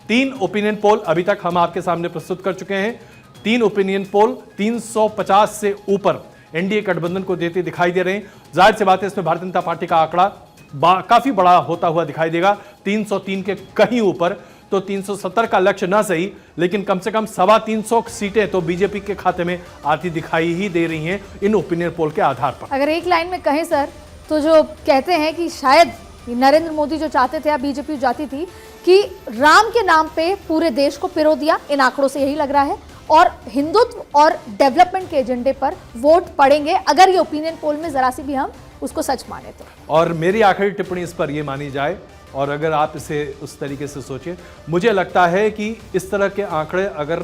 3 ओपिनियन पोल अभी तक हम आपके सामने प्रस्तुत कर चुके हैं। 3 ओपिनियन पोल 350 से ऊपर एनडीए गठबंधन को देते दिखाई दे रहे हैं। जाहिर सी बात है इसमें भारतीय जनता पार्टी का आंकड़ा काफी बड़ा होता हुआ दिखाई देगा, 303 के कहीं ऊपर। तो 370 का लक्ष्य ना सही, लेकिन कम से कम 325 सीटें तो बीजेपी के खाते में आती दिखाई ही दे रही हैं इन ओपिनियन पोल के आधार पर। अगर एक लाइन में कहें सर, तो जो कहते हैं कि शायद नरेंद्र मोदी जो चाहते थे, या बीजेपी चाहती थी कि राम के नाम पे पूरे देश को पिरो दिया, इन आंकड़ों से यही लग रहा है, और हिंदुत्व और डेवलपमेंट के एजेंडे पर वोट पड़ेंगे अगर ये ओपिनियन पोल में जरा सी भी हम उसको सच माने तो। और मेरी आखिरी टिप्पणी इस पर यह मानी जाए, और अगर आप इसे उस तरीके से सोचें, मुझे लगता है कि इस तरह के आंकड़े अगर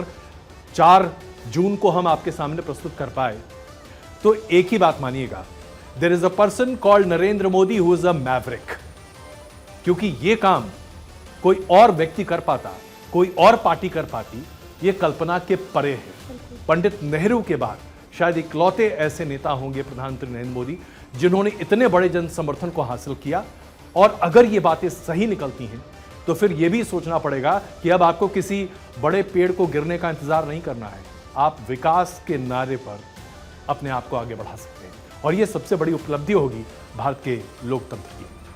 4 जून को हम आपके सामने प्रस्तुत कर पाए, तो एक ही बात मानिएगा, there is a person called Narendra Modi who is a maverick. क्योंकि यह काम कोई और व्यक्ति कर पाता, कोई और पार्टी कर पाती, यह कल्पना के परे है। पंडित नेहरू के बाद शायद इकलौते ऐसे नेता होंगे प्रधानमंत्री नरेंद्र मोदी जिन्होंने इतने बड़े जन समर्थन को हासिल किया। और अगर ये बातें सही निकलती हैं तो फिर यह भी सोचना पड़ेगा कि अब आपको किसी बड़े पेड़ को गिरने का इंतजार नहीं करना है, आप विकास के नारे पर अपने आप को आगे बढ़ा सकते हैं, और यह सबसे बड़ी उपलब्धि होगी भारत के लोकतंत्र की।